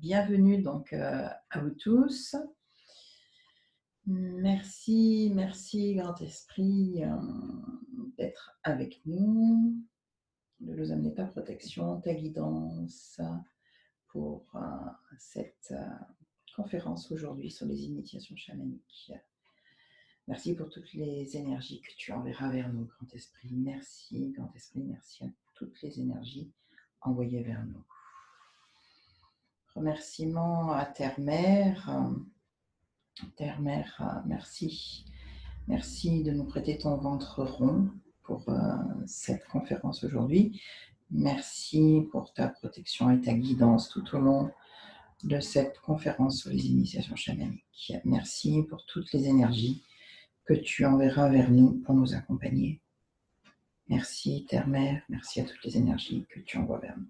bienvenue donc à vous tous. Merci, merci Grand Esprit d'être avec nous, de nous amener ta protection, ta guidance pour cette conférence aujourd'hui sur les initiations chamaniques. Merci pour toutes les énergies que tu enverras vers nous, Grand Esprit. Merci, Grand Esprit, merci à toutes les énergies envoyées vers nous. Remerciements à Terre-Mère. Terre-Mère, merci. Merci de nous prêter ton ventre rond pour cette conférence aujourd'hui. Merci pour ta protection et ta guidance tout au long de cette conférence sur les initiations chamaniques. Merci pour toutes les énergies que tu enverras vers nous pour nous accompagner. Merci Terre-Mère, merci à toutes les énergies que tu envoies vers nous.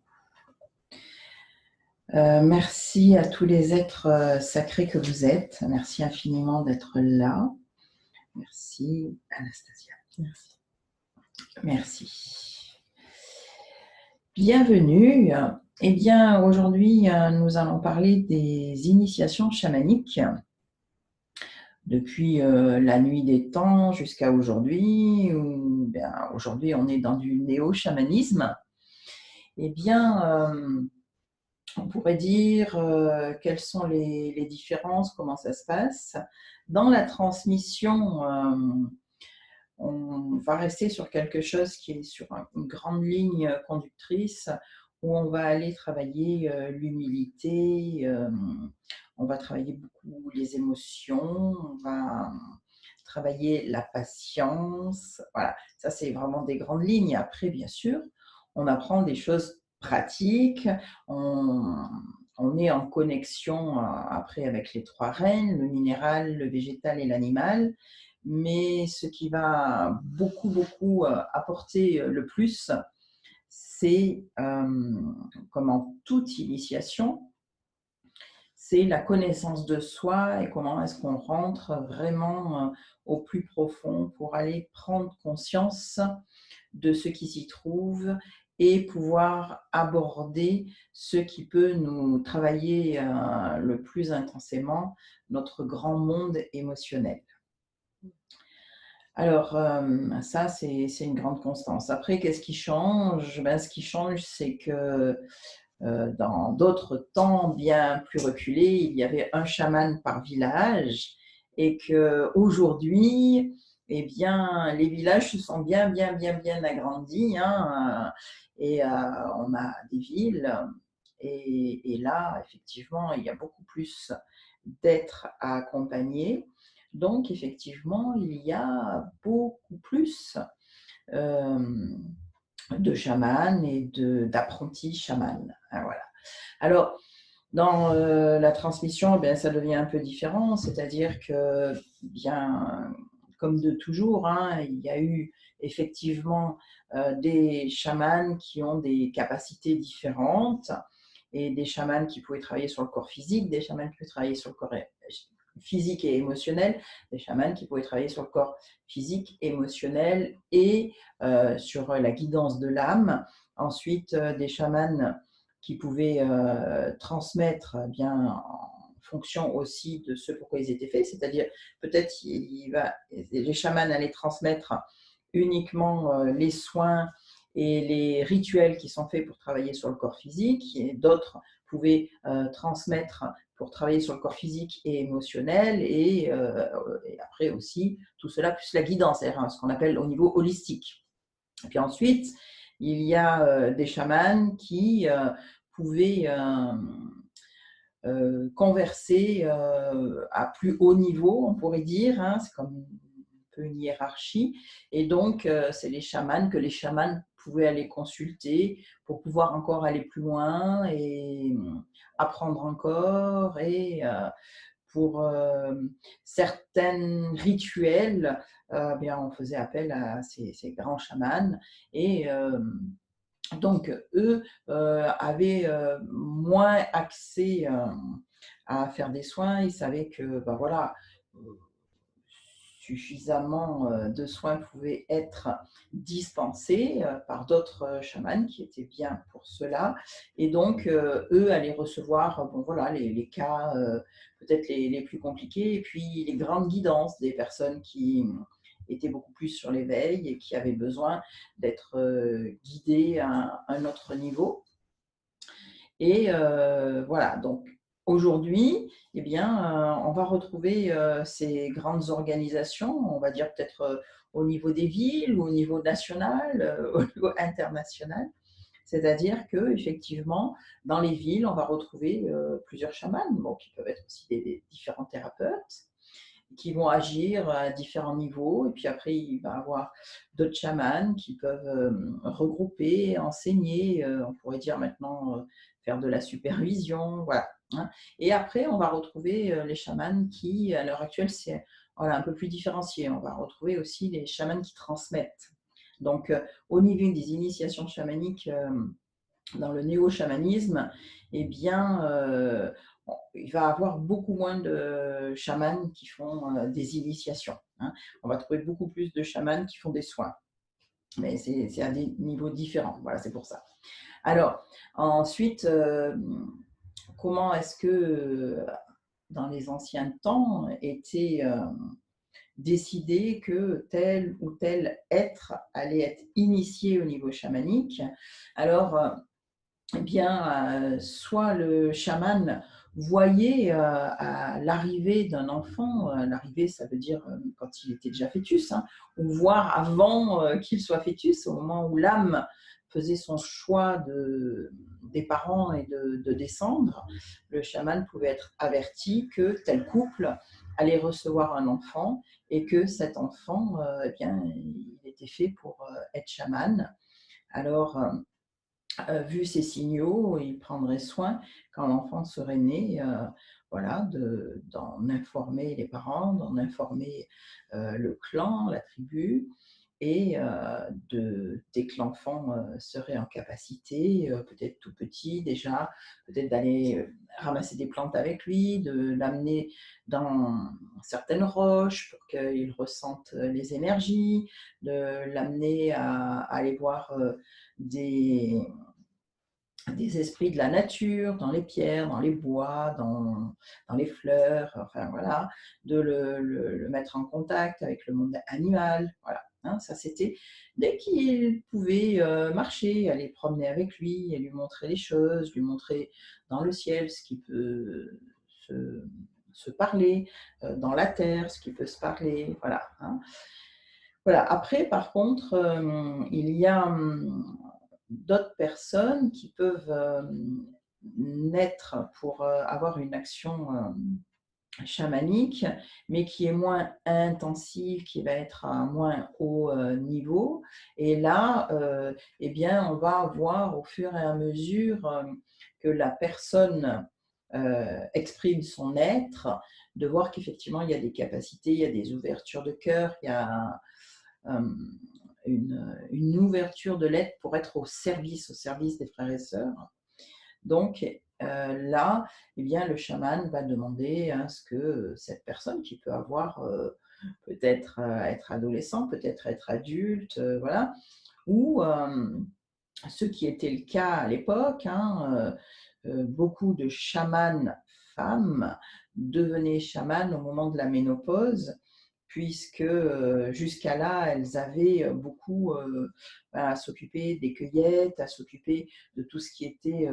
Merci à tous les êtres sacrés que vous êtes. Merci infiniment d'être là. Merci Anastasia. Merci. Merci. Bienvenue. Eh bien, aujourd'hui, nous allons parler des initiations chamaniques. Depuis la nuit des temps jusqu'à aujourd'hui, aujourd'hui on est dans du néo-chamanisme. Eh bien, on pourrait dire quelles sont les différences, comment ça se passe. Dans la transmission, on va rester sur quelque chose qui est sur une grande ligne conductrice où on va aller travailler l'humilité, on va travailler beaucoup les émotions, on va travailler la patience. Voilà, ça c'est vraiment des grandes lignes. Après, bien sûr, on apprend des choses pratiques, on est en connexion après avec les trois règnes, le minéral, le végétal et l'animal. Mais ce qui va beaucoup apporter le plus, c'est, comme en toute initiation, c'est la connaissance de soi et comment est-ce qu'on rentre vraiment au plus profond pour aller prendre conscience de ce qui s'y trouve et pouvoir aborder ce qui peut nous travailler le plus intensément notre grand monde émotionnel. Alors, ça, c'est une grande constance. Après, qu'est-ce qui change? Ce qui change, c'est que dans d'autres temps bien plus reculés, il y avait un chaman par village et qu'aujourd'hui, eh bien, les villages se sont bien agrandis, hein, et on a des villes. Et là, effectivement, il y a beaucoup plus d'êtres à accompagner. Donc, effectivement, il y a beaucoup plus de chamans et d'apprentis chamans. Voilà. Alors, dans la transmission, ça devient un peu différent, c'est-à-dire que, comme de toujours, hein, il y a eu effectivement des chamans qui ont des capacités différentes et des chamans qui pouvaient travailler sur le corps physique, des chamans qui pouvaient travailler sur le corps physique et émotionnel, des chamans qui pouvaient travailler sur le corps physique, émotionnel et sur la guidance de l'âme. Ensuite, des chamans qui pouvaient transmettre en fonction aussi de ce pourquoi ils étaient faits, c'est-à-dire peut-être les chamans allaient transmettre uniquement les soins et les rituels qui sont faits pour travailler sur le corps physique, et d'autres pouvaient transmettre pour travailler sur le corps physique et émotionnel, et après aussi tout cela plus la guidance, c'est-à-dire ce qu'on appelle au niveau holistique. Et puis ensuite, il y a des chamans qui pouvaient converser à plus haut niveau, on pourrait dire, hein, c'est comme un peu une hiérarchie, et donc c'est les chamans que les chamans pouvaient aller consulter pour pouvoir encore aller plus loin et apprendre encore, et pour certains rituels, on faisait appel à ces grands chamans, et donc eux avaient moins accès à faire des soins. Ils savaient que suffisamment de soins pouvaient être dispensés par d'autres chamans qui étaient bien pour cela. Et donc, eux allaient recevoir bon, voilà, les cas peut-être les plus compliqués, et puis les grandes guidances des personnes qui étaient beaucoup plus sur l'éveil et qui avaient besoin d'être guidées à un autre niveau. Et voilà, donc aujourd'hui, eh bien, on va retrouver ces grandes organisations, on va dire peut-être au niveau des villes, ou au niveau national, au niveau international. C'est-à-dire que effectivement, dans les villes, on va retrouver plusieurs chamans, bon, qui peuvent être aussi des différents thérapeutes, qui vont agir à différents niveaux. Et puis après, il va y avoir d'autres chamans qui peuvent regrouper, enseigner, on pourrait dire maintenant faire de la supervision, voilà, hein. Et après, on va retrouver les chamans qui, à l'heure actuelle, c'est voilà, un peu plus différencié. On va retrouver aussi les chamans qui transmettent. Donc, au niveau des initiations chamaniques, dans le néo-chamanisme, eh bien, il va y avoir beaucoup moins de chamans qui font des initiations, hein. On va trouver beaucoup plus de chamans qui font des soins. Mais c'est à des niveaux différents. Voilà, c'est pour ça. Alors, ensuite, comment est-ce que dans les anciens temps était décidé que tel ou tel être allait être initié au niveau chamanique? Alors, eh bien, soit le chaman voyait à l'arrivée d'un enfant, l'arrivée, ça veut dire quand il était déjà fœtus, hein, ou voir avant qu'il soit fœtus, au moment où l'âme faisait son choix des parents et de descendre, le chaman pouvait être averti que tel couple allait recevoir un enfant et que cet enfant, eh bien, il était fait pour être chaman. Alors, vu ces signaux, il prendrait soin, quand l'enfant serait né, voilà, d'en informer les parents, d'en informer le clan, la tribu, et dès que l'enfant serait en capacité, peut-être tout petit déjà, peut-être d'aller ramasser des plantes avec lui, de l'amener dans certaines roches pour qu'il ressente les énergies, de l'amener à aller voir des esprits de la nature, dans les pierres, dans les bois, dans les fleurs, enfin voilà, de le mettre en contact avec le monde animal, voilà, hein. Ça c'était dès qu'il pouvait marcher, aller promener avec lui et lui montrer les choses, lui montrer dans le ciel ce qui peut se, se parler, dans la terre ce qui peut se parler, voilà, hein. Voilà. Après, par contre, il y a d'autres personnes qui peuvent naître pour avoir une action chamanique, mais qui est moins intensive, qui va être à un moins haut niveau. Et là, eh bien, on va voir au fur et à mesure que la personne exprime son être, de voir qu'effectivement, il y a des capacités, il y a des ouvertures de cœur, il y a une ouverture de l'être pour être au service des frères et sœurs. Donc là, eh bien, le chaman va demander à ce que cette personne qui peut avoir peut-être être adolescent, peut-être être adulte, voilà, ou ce qui était le cas à l'époque, hein, beaucoup de chamans femmes devenaient chamanes au moment de la ménopause, puisque jusqu'à là, elles avaient beaucoup à s'occuper des cueillettes, à s'occuper de tout ce qui était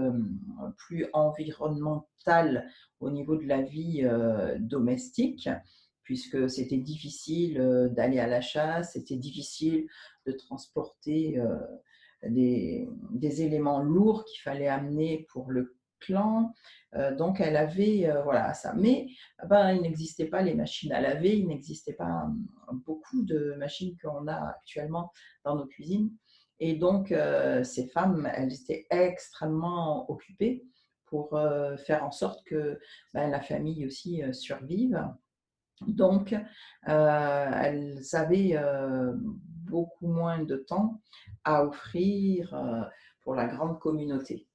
plus environnemental au niveau de la vie domestique, puisque c'était difficile d'aller à la chasse, c'était difficile de transporter des éléments lourds qu'il fallait amener pour le clan. Donc elle avait voilà ça. Mais ben, il n'existait pas les machines à laver, il n'existait pas beaucoup de machines qu'on a actuellement dans nos cuisines. Et donc ces femmes, elles étaient extrêmement occupées pour faire en sorte que ben, la famille aussi survive. Donc, elles avaient beaucoup moins de temps à offrir pour la grande communauté.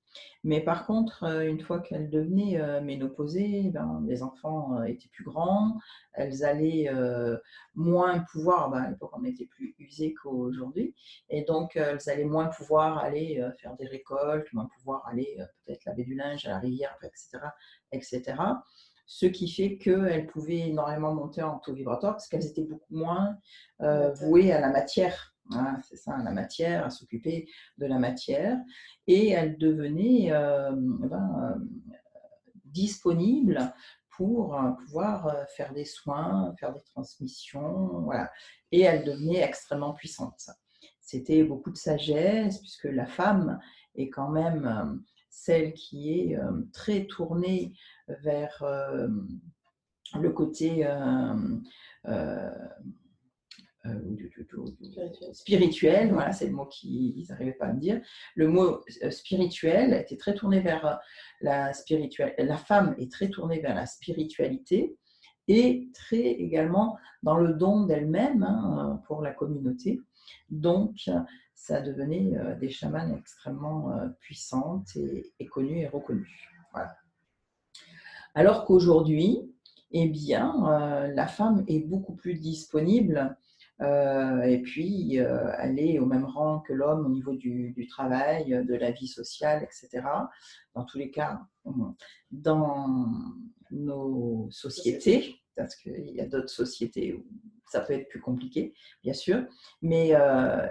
Mais par contre, une fois qu'elles devenaient ménopausées, ben, les enfants étaient plus grands, elles allaient moins pouvoir, ben, à l'époque on était plus usés qu'aujourd'hui, et donc elles allaient moins pouvoir aller faire des récoltes, moins pouvoir aller peut-être laver du linge à la rivière, etc., etc. Ce qui fait qu'elles pouvaient énormément monter en taux vibratoire parce qu'elles étaient beaucoup moins vouées à la matière. Hein, c'est ça, à la matière, à s'occuper de la matière. Et elles devenaient disponibles pour pouvoir faire des soins, faire des transmissions, voilà. Et elles devenaient extrêmement puissantes. C'était beaucoup de sagesse, puisque la femme est quand même celle qui est très tournée vers le côté spirituel, voilà, c'est le mot qu'ils n'arrivaient pas à me dire. Le mot spirituel était très tourné vers la spiritualité. La femme est très tournée vers la spiritualité et très également dans le don d'elle-même hein, pour la communauté. Donc, ça devenait des chamans extrêmement puissantes et connues et reconnues. Voilà. Alors qu'aujourd'hui, eh bien, la femme est beaucoup plus disponible et puis elle est au même rang que l'homme au niveau du travail, de la vie sociale, etc. Dans tous les cas, dans nos sociétés, parce qu'il y a d'autres sociétés où ça peut être plus compliqué, bien sûr, mais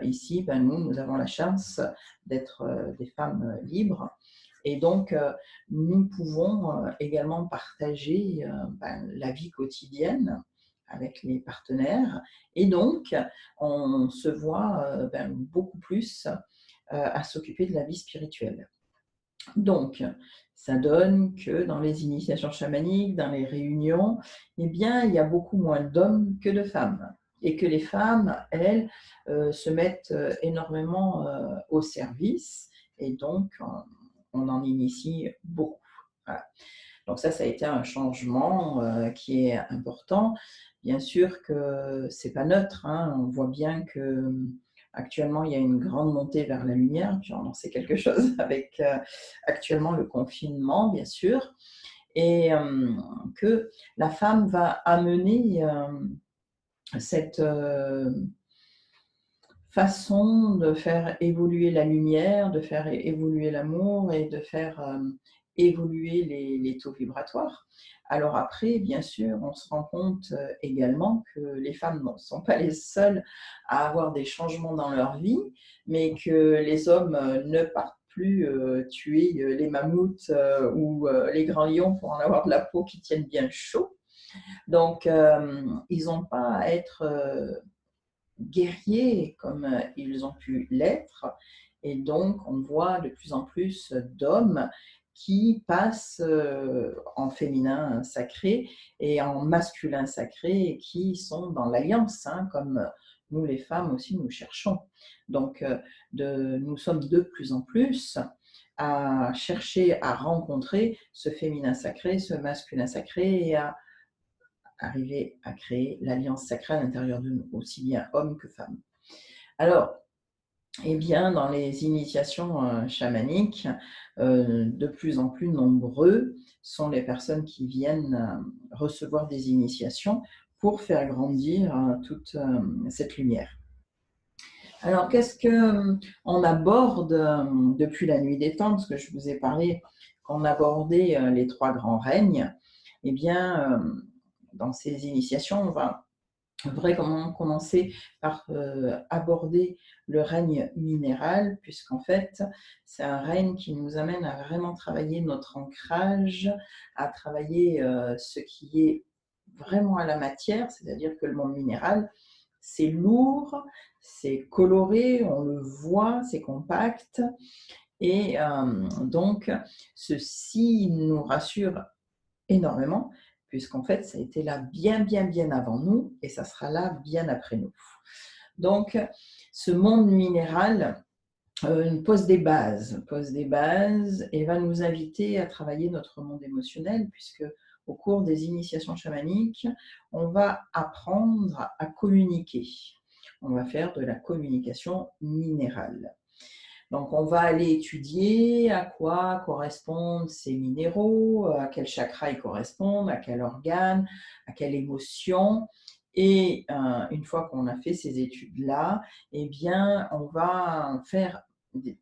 ici, ben, nous avons la chance d'être des femmes libres. Et donc, nous pouvons également partager la vie quotidienne avec les partenaires. Et donc, on se voit beaucoup plus à s'occuper de la vie spirituelle. Donc, ça donne que dans les initiations chamaniques, dans les réunions, eh bien, il y a beaucoup moins d'hommes que de femmes. Et que les femmes, elles, se mettent énormément au service. Et donc, on en initie beaucoup. Voilà. Donc ça a été un changement qui est important. Bien sûr que c'est pas neutre. Hein. On voit bien que actuellement il y a une grande montée vers la lumière. Puis on en sait quelque chose avec actuellement le confinement, bien sûr, et que la femme va amener cette façon de faire évoluer la lumière, de faire évoluer l'amour et de faire évoluer les taux vibratoires. Alors après, bien sûr, on se rend compte également que les femmes ne sont pas les seules à avoir des changements dans leur vie, mais que les hommes ne partent plus tuer les mammouths ou les grands lions pour en avoir de la peau qui tienne bien chaud. Donc, ils n'ont pas à être guerriers comme ils ont pu l'être. Et donc, on voit de plus en plus d'hommes qui passent en féminin sacré et en masculin sacré et qui sont dans l'alliance, hein, comme nous les femmes aussi nous cherchons. Donc, nous sommes de plus en plus à chercher à rencontrer ce féminin sacré, ce masculin sacré et à arriver à créer l'alliance sacrée à l'intérieur de nous, aussi bien hommes que femmes. Alors, eh bien, dans les initiations chamaniques, de plus en plus nombreux sont les personnes qui viennent recevoir des initiations pour faire grandir toute cette lumière. Alors, qu'est-ce qu'on aborde depuis la nuit des temps? Parce que je vous ai parlé qu'on abordait les trois grands règnes. Eh bien, dans ces initiations, on va vraiment commencer par aborder le règne minéral, puisqu'en fait, c'est un règne qui nous amène à vraiment travailler notre ancrage, à travailler ce qui est vraiment à la matière, c'est-à-dire que le monde minéral, c'est lourd, c'est coloré, on le voit, c'est compact, et donc ceci nous rassure énormément, puisqu'en fait, ça a été là bien, bien, bien avant nous, et ça sera là bien après nous. Donc, ce monde minéral pose des bases et va nous inviter à travailler notre monde émotionnel, puisque au cours des initiations chamaniques, on va apprendre à communiquer. On va faire de la communication minérale. Donc, on va aller étudier à quoi correspondent ces minéraux, à quel chakra ils correspondent, à quel organe, à quelle émotion. Et une fois qu'on a fait ces études-là, eh bien, on va faire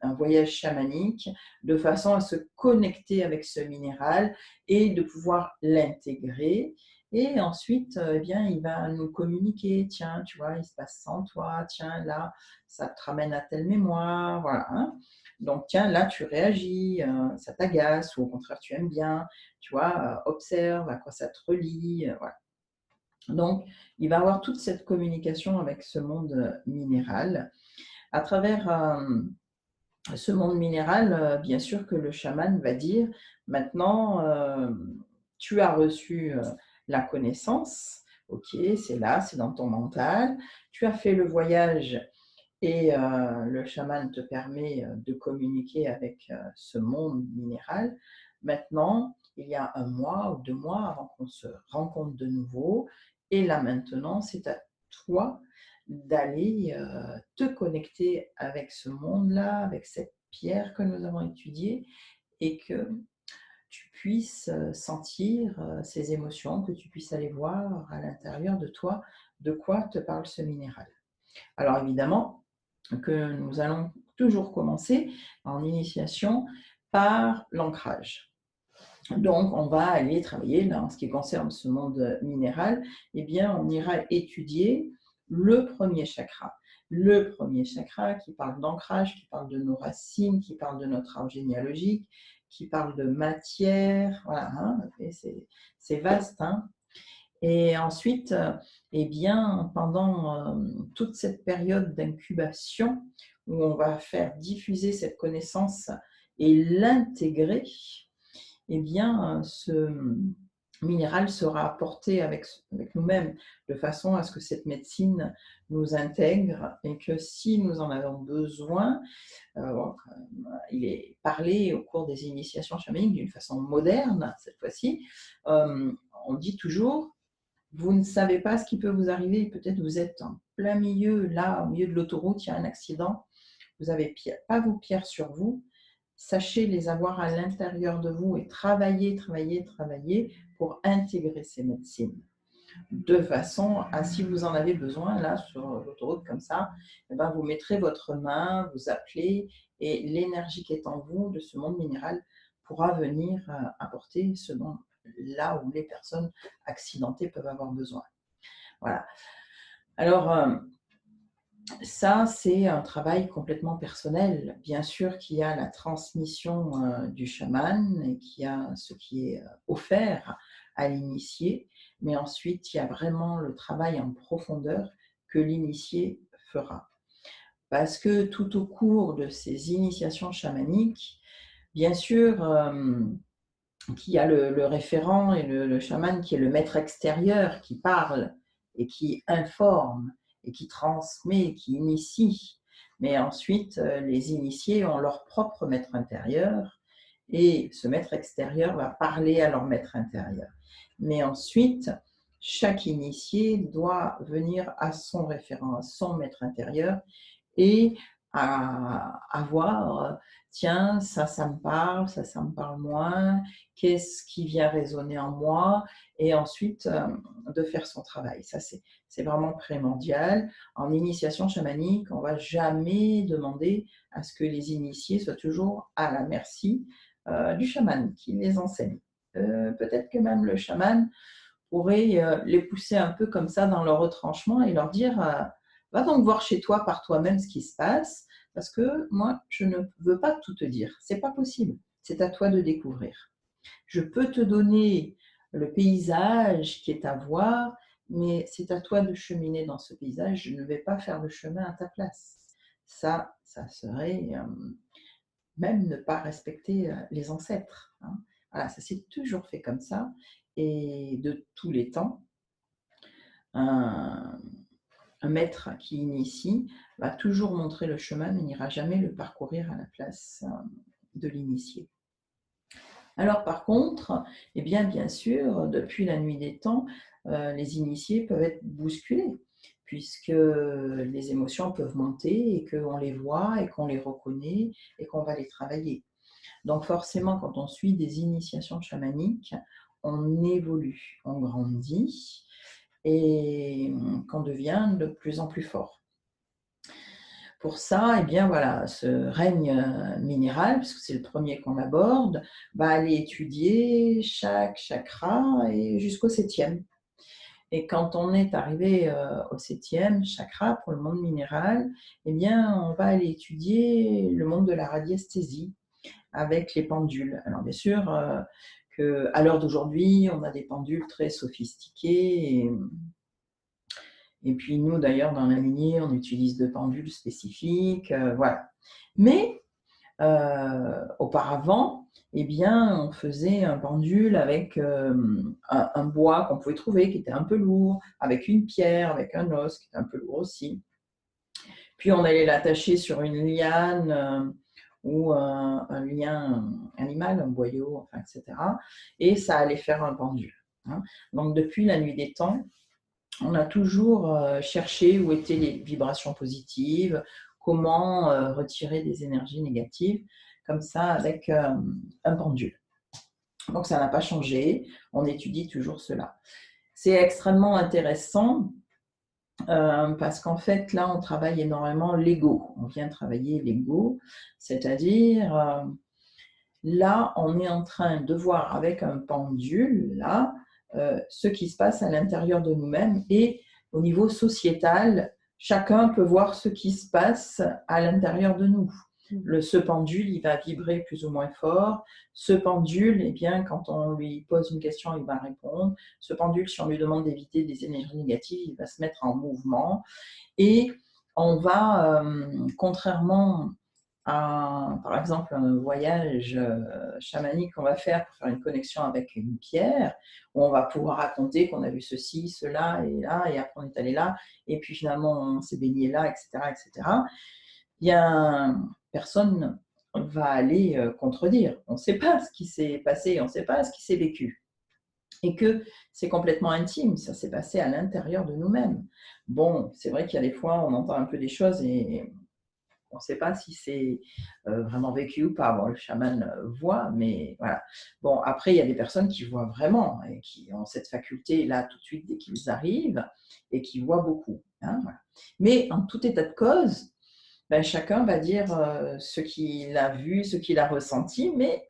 un voyage chamanique de façon à se connecter avec ce minéral et de pouvoir l'intégrer. Et ensuite, eh bien, il va nous communiquer, tiens, tu vois, il se passe ça en toi, tiens, là, ça te ramène à telle mémoire, voilà. Hein. Donc, tiens, là, tu réagis, ça t'agace, ou au contraire, tu aimes bien, tu vois, observe à quoi ça te relie, voilà. Donc, il va avoir toute cette communication avec ce monde minéral. À travers ce monde minéral, bien sûr que le chaman va dire, maintenant, tu as reçu la connaissance, ok, c'est là, c'est dans ton mental, tu as fait le voyage et le chaman te permet de communiquer avec ce monde minéral. Maintenant, il y a 1 mois ou 2 mois avant qu'on se rencontre de nouveau. Et là maintenant, c'est à toi d'aller te connecter avec ce monde-là, avec cette pierre que nous avons étudiée et que tu puisses sentir ces émotions, que tu puisses aller voir à l'intérieur de toi de quoi te parle ce minéral. Alors évidemment, que nous allons toujours commencer en initiation par l'ancrage. Donc, on va aller travailler, là, en ce qui concerne ce monde minéral, eh bien, on ira étudier le premier chakra. Le premier chakra qui parle d'ancrage, qui parle de nos racines, qui parle de notre arbre généalogique, qui parle de matière, voilà, hein, c'est vaste, hein. Et ensuite, eh bien, pendant toute cette période d'incubation où on va faire diffuser cette connaissance et l'intégrer, eh bien, ce minéral sera apporté avec nous-mêmes de façon à ce que cette médecine nous intègre et que si nous en avons besoin, il est parlé au cours des initiations chamaniques d'une façon moderne cette fois-ci. On dit toujours vous ne savez pas ce qui peut vous arriver. Peut-être vous êtes en plein milieu, là, au milieu de l'autoroute, il y a un accident. Vous n'avez pas vos pierres sur vous. Sachez les avoir à l'intérieur de vous et travailler, travailler, travailler pour intégrer ces médecines. De façon à, si vous en avez besoin, là, sur l'autoroute comme ça, eh ben, vous mettrez votre main, vous appelez et l'énergie qui est en vous, de ce monde minéral, pourra venir apporter ce dont là où les personnes accidentées peuvent avoir besoin. Voilà. Alors, ça, c'est un travail complètement personnel. Bien sûr qu'il y a la transmission du chaman et qu'il y a ce qui est offert à l'initié, mais ensuite, il y a vraiment le travail en profondeur que l'initié fera. Parce que tout au cours de ces initiations chamaniques, bien sûr, qu'il y a le référent et le chaman qui est le maître extérieur qui parle et qui informe et qui transmet, qui initie. Mais ensuite, les initiés ont leur propre maître intérieur et ce maître extérieur va parler à leur maître intérieur. Mais ensuite, chaque initié doit venir à son référent, à son maître intérieur et à voir, tiens, ça me parle, ça me parle moins, qu'est-ce qui vient résonner en moi, et ensuite de faire son travail. Ça, c'est vraiment primordial. En initiation chamanique, on ne va jamais demander à ce que les initiés soient toujours à la merci du chaman qui les enseigne. Peut-être que même le chaman pourrait les pousser un peu comme ça dans leur retranchement et leur dire va donc voir chez toi par toi-même ce qui se passe, parce que moi, je ne veux pas tout te dire. C'est pas possible. C'est à toi de découvrir. Je peux te donner le paysage qui est à voir, mais c'est à toi de cheminer dans ce paysage. Je ne vais pas faire le chemin à ta place. Ça serait même ne pas respecter les ancêtres. Hein. Voilà, ça s'est toujours fait comme ça, et de tous les temps. Un maître qui initie va toujours montrer le chemin, mais n'ira jamais le parcourir à la place de l'initié. Alors par contre, eh bien sûr, depuis la nuit des temps, les initiés peuvent être bousculés puisque les émotions peuvent monter et qu'on les voit et qu'on les reconnaît et qu'on va les travailler. Donc forcément, quand on suit des initiations chamaniques, on évolue, on grandit et qu'on devient de plus en plus fort. Pour ça, eh bien voilà, ce règne minéral, puisque c'est le premier qu'on aborde, va aller étudier chaque chakra et jusqu'au septième. Et quand on est arrivé au septième chakra pour le monde minéral, eh bien on va aller étudier le monde de la radiesthésie avec les pendules. Alors bien sûr qu'à l'heure d'aujourd'hui, on a des pendules très sophistiquées et puis nous, d'ailleurs, dans la lignée, on utilise de pendules spécifiques, voilà. Mais auparavant, eh bien, on faisait un pendule avec un bois qu'on pouvait trouver, qui était un peu lourd, avec une pierre, avec un os, qui était un peu lourd aussi. Puis on allait l'attacher sur une liane ou un lien animal, un boyau, enfin, etc. Et ça allait faire un pendule. Hein. Donc depuis la nuit des temps, on a toujours cherché où étaient les vibrations positives, comment retirer des énergies négatives, comme ça avec un pendule. Donc ça n'a pas changé, on étudie toujours cela. C'est extrêmement intéressant parce qu'en fait là on travaille énormément l'ego, on vient travailler l'ego, c'est-à-dire là on est en train de voir avec un pendule là ce qui se passe à l'intérieur de nous-mêmes et au niveau sociétal, chacun peut voir ce qui se passe à l'intérieur de nous. Ce pendule, il va vibrer plus ou moins fort. Ce pendule, eh bien, quand on lui pose une question, il va répondre. Ce pendule, si on lui demande d'éviter des énergies négatives, il va se mettre en mouvement. Et on va, contrairement par exemple, un voyage chamanique qu'on va faire pour faire une connexion avec une pierre, où on va pouvoir raconter qu'on a vu ceci, cela et là, et après on est allé là, et puis finalement on s'est baigné là, etc., etc. Bien, personne va aller contredire. On ne sait pas ce qui s'est passé, on ne sait pas ce qui s'est vécu. Et que c'est complètement intime, ça s'est passé à l'intérieur de nous-mêmes. Bon, c'est vrai qu'il y a des fois, on entend un peu des choses et on ne sait pas si c'est vraiment vécu ou pas. Bon, le chaman voit, mais voilà. Bon, après, il y a des personnes qui voient vraiment et qui ont cette faculté-là tout de suite dès qu'ils arrivent et qui voient beaucoup. Hein, voilà. Mais en tout état de cause, ben, chacun va dire ce qu'il a vu, ce qu'il a ressenti, mais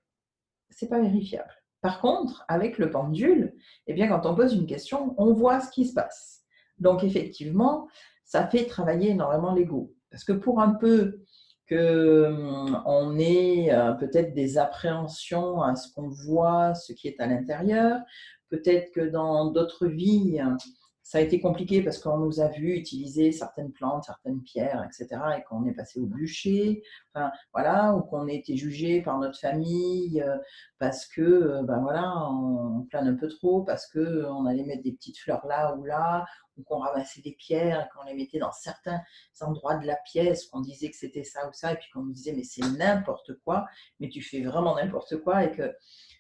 ce n'est pas vérifiable. Par contre, avec le pendule, eh bien, quand on pose une question, on voit ce qui se passe. Donc, effectivement, ça fait travailler énormément l'ego. Parce que pour un peu qu'on ait peut-être des appréhensions à ce qu'on voit, ce qui est à l'intérieur, peut-être que dans d'autres vies, ça a été compliqué parce qu'on nous a vu utiliser certaines plantes, certaines pierres, etc., et qu'on est passé au bûcher, enfin, voilà, ou qu'on a été jugé par notre famille parce que ben voilà, on plane un peu trop, parce qu'on allait mettre des petites fleurs là ou là, ou qu'on ramassait des pierres et qu'on les mettait dans certains endroits de la pièce, qu'on disait que c'était ça ou ça, et puis qu'on nous disait mais c'est n'importe quoi, mais tu fais vraiment n'importe quoi, et que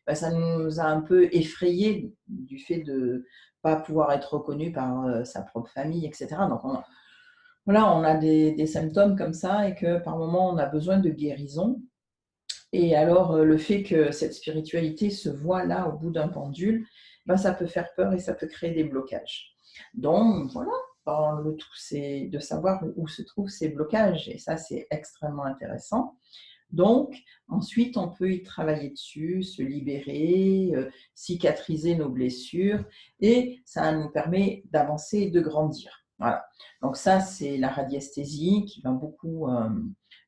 ben, ça nous a un peu effrayés du fait de pas pouvoir être reconnu par sa propre famille, etc. Donc voilà, on a des symptômes comme ça et que par moment on a besoin de guérison. Et alors le fait que cette spiritualité se voit là au bout d'un pendule, ben, ça peut faire peur et ça peut créer des blocages. Donc voilà, le tout c'est de savoir où se trouvent ces blocages et ça c'est extrêmement intéressant. Donc, ensuite, on peut y travailler dessus, se libérer, cicatriser nos blessures et ça nous permet d'avancer et de grandir. Voilà. Donc ça, c'est la radiesthésie qui va beaucoup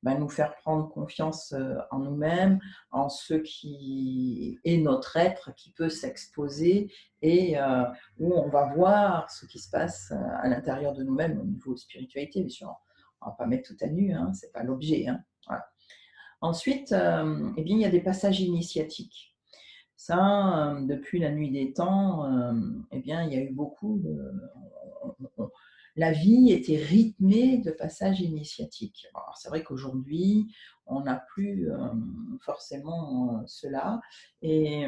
nous faire prendre confiance en nous-mêmes, en ce qui est notre être, qui peut s'exposer et où on va voir ce qui se passe à l'intérieur de nous-mêmes au niveau spiritualité. Bien sûr, on ne va pas mettre tout à nu, hein, ce n'est pas l'objet. Hein. Voilà. Ensuite, eh bien, il y a des passages initiatiques. Ça, depuis la nuit des temps, eh bien, il y a eu beaucoup de... La vie était rythmée de passages initiatiques. Alors, c'est vrai qu'aujourd'hui, on n'a plus forcément cela. Et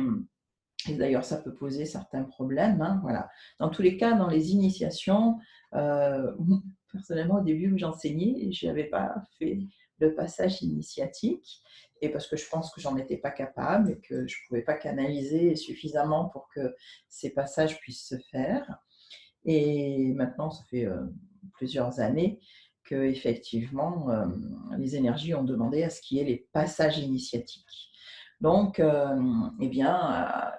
Et d'ailleurs, ça peut poser certains problèmes, hein, voilà. Dans tous les cas, dans les initiations, personnellement, au début où j'enseignais, je n'avais pas fait le passage initiatique et parce que je pense que j'en étais pas capable et que je ne pouvais pas canaliser suffisamment pour que ces passages puissent se faire. Et maintenant, ça fait plusieurs années qu'effectivement, les énergies ont demandé à ce qu'il y ait les passages initiatiques. Donc, eh bien,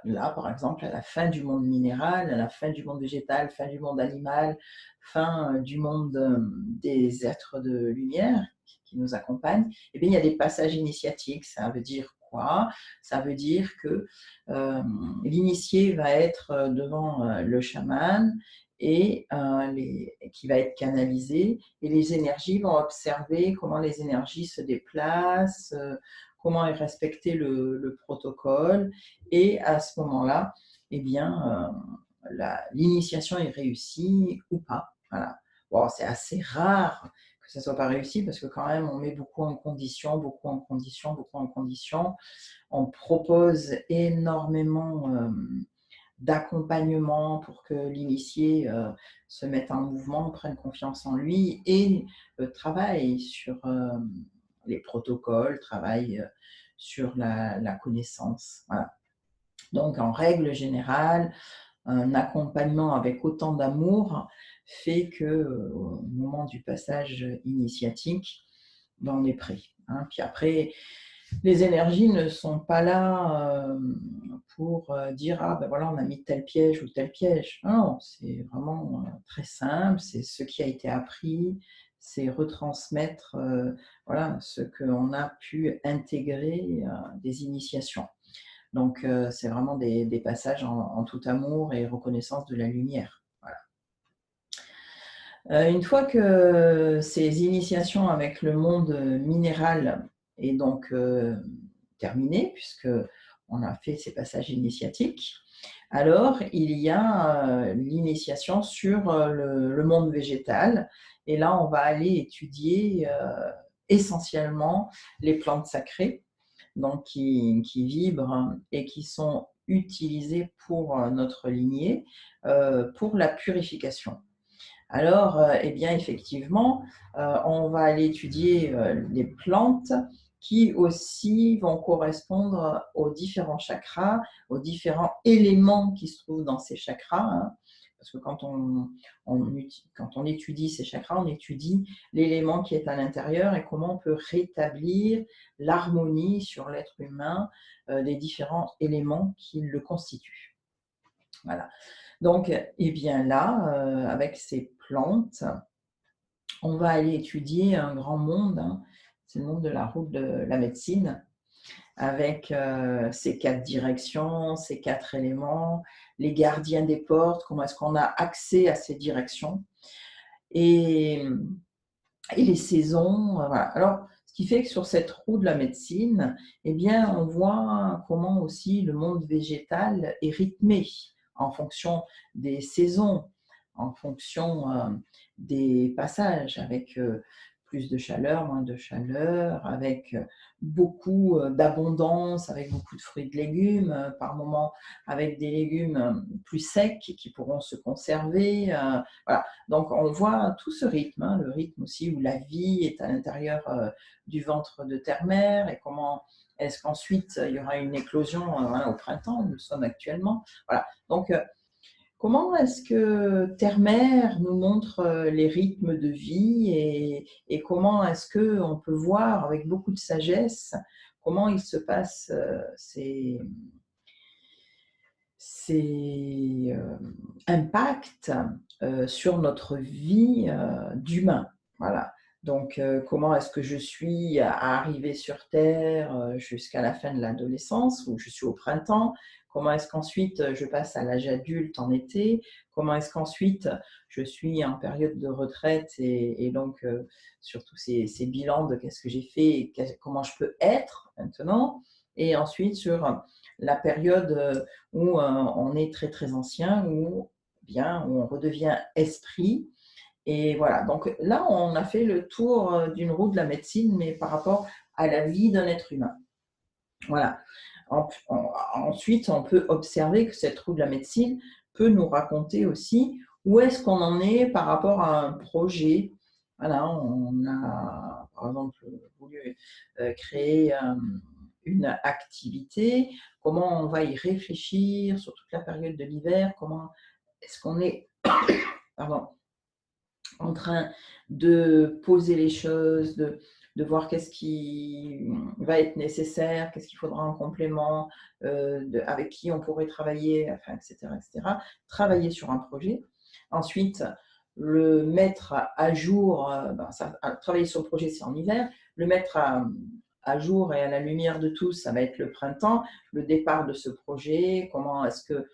là, par exemple, à la fin du monde minéral, à la fin du monde végétal, fin du monde animal, fin du monde des êtres de lumière qui nous accompagnent, eh bien, il y a des passages initiatiques. Ça veut dire quoi? Ça veut dire que l'initié va être devant le chaman et qui va être canalisé, et les énergies vont observer comment les énergies se déplacent, comment est respecté le protocole, et à ce moment-là, eh bien, l'initiation est réussie ou pas. Voilà. Bon, c'est assez rare que ça ne soit pas réussi parce que quand même, on met beaucoup en condition, beaucoup en condition, beaucoup en condition. On propose énormément d'accompagnement pour que l'initié se mette en mouvement, prenne confiance en lui et travaille sur les protocoles, travaille sur la connaissance. Voilà. Donc, en règle générale, un accompagnement avec autant d'amour fait qu'au moment du passage initiatique, ben, on est prêt. Hein. Puis après, les énergies ne sont pas là pour dire ah ben voilà, on a mis tel piège ou tel piège. Non, c'est vraiment très simple, c'est ce qui a été appris, c'est retransmettre voilà, ce qu'on a pu intégrer des initiations. Donc c'est vraiment des passages en tout amour et reconnaissance de la lumière. Voilà. Une fois que ces initiations avec le monde minéral est donc terminée, puisque on a fait ces passages initiatiques, alors il y a l'initiation sur le monde végétal. Et là, on va aller étudier essentiellement les plantes sacrées, donc qui vibrent et qui sont utilisées pour notre lignée, pour la purification. Alors, eh bien, effectivement, on va aller étudier les plantes qui aussi vont correspondre aux différents chakras, aux différents éléments qui se trouvent dans ces chakras. Hein, parce que quand on étudie ces chakras, on étudie l'élément qui est à l'intérieur et comment on peut rétablir l'harmonie sur l'être humain des différents éléments qui le constituent. Voilà. Donc, eh bien là, avec ces plantes, on va aller étudier un grand monde, hein, c'est le monde de la route de la médecine, avec ces 4 directions, ces 4 éléments, les gardiens des portes, comment est-ce qu'on a accès à ces directions, et les saisons. Voilà. Alors, ce qui fait que sur cette roue de la médecine, eh bien, on voit comment aussi le monde végétal est rythmé en fonction des saisons, en fonction des passages, avec plus de chaleur, moins de chaleur, avec beaucoup d'abondance, avec beaucoup de fruits et de légumes, par moments avec des légumes plus secs qui pourront se conserver. Voilà. Donc on voit tout ce rythme, hein, le rythme aussi où la vie est à l'intérieur du ventre de terre-mère et comment est-ce qu'ensuite il y aura une éclosion hein, au printemps, nous le sommes actuellement. Voilà. Donc comment est-ce que Terre-Mère nous montre les rythmes de vie et comment est-ce qu'on peut voir avec beaucoup de sagesse comment il se passe ces impacts sur notre vie d'humain. Voilà. Donc, comment est-ce que je suis arrivée sur Terre jusqu'à la fin de l'adolescence, où je suis au printemps? Comment est-ce qu'ensuite je passe à l'âge adulte en été? Comment est-ce qu'ensuite je suis en période de retraite et donc sur tous ces bilans de qu'est-ce que j'ai fait et comment je peux être maintenant? Et ensuite sur la période où on est très très ancien, où on redevient esprit. Et voilà, donc là, on a fait le tour d'une roue de la médecine, mais par rapport à la vie d'un être humain. Voilà. Ensuite, on peut observer que cette roue de la médecine peut nous raconter aussi où est-ce qu'on en est par rapport à un projet. Voilà, on a par exemple voulu créer une activité, comment on va y réfléchir sur toute la période de l'hiver, comment est-ce qu'on est pardon, en train de poser les choses, de voir qu'est-ce qui va être nécessaire, qu'est-ce qu'il faudra en complément, avec qui on pourrait travailler, enfin, etc., etc. Travailler sur un projet. Ensuite, le mettre à jour, travailler sur le projet, c'est en hiver. Le mettre à jour et à la lumière de tous, ça va être le printemps, le départ de ce projet, comment est-ce que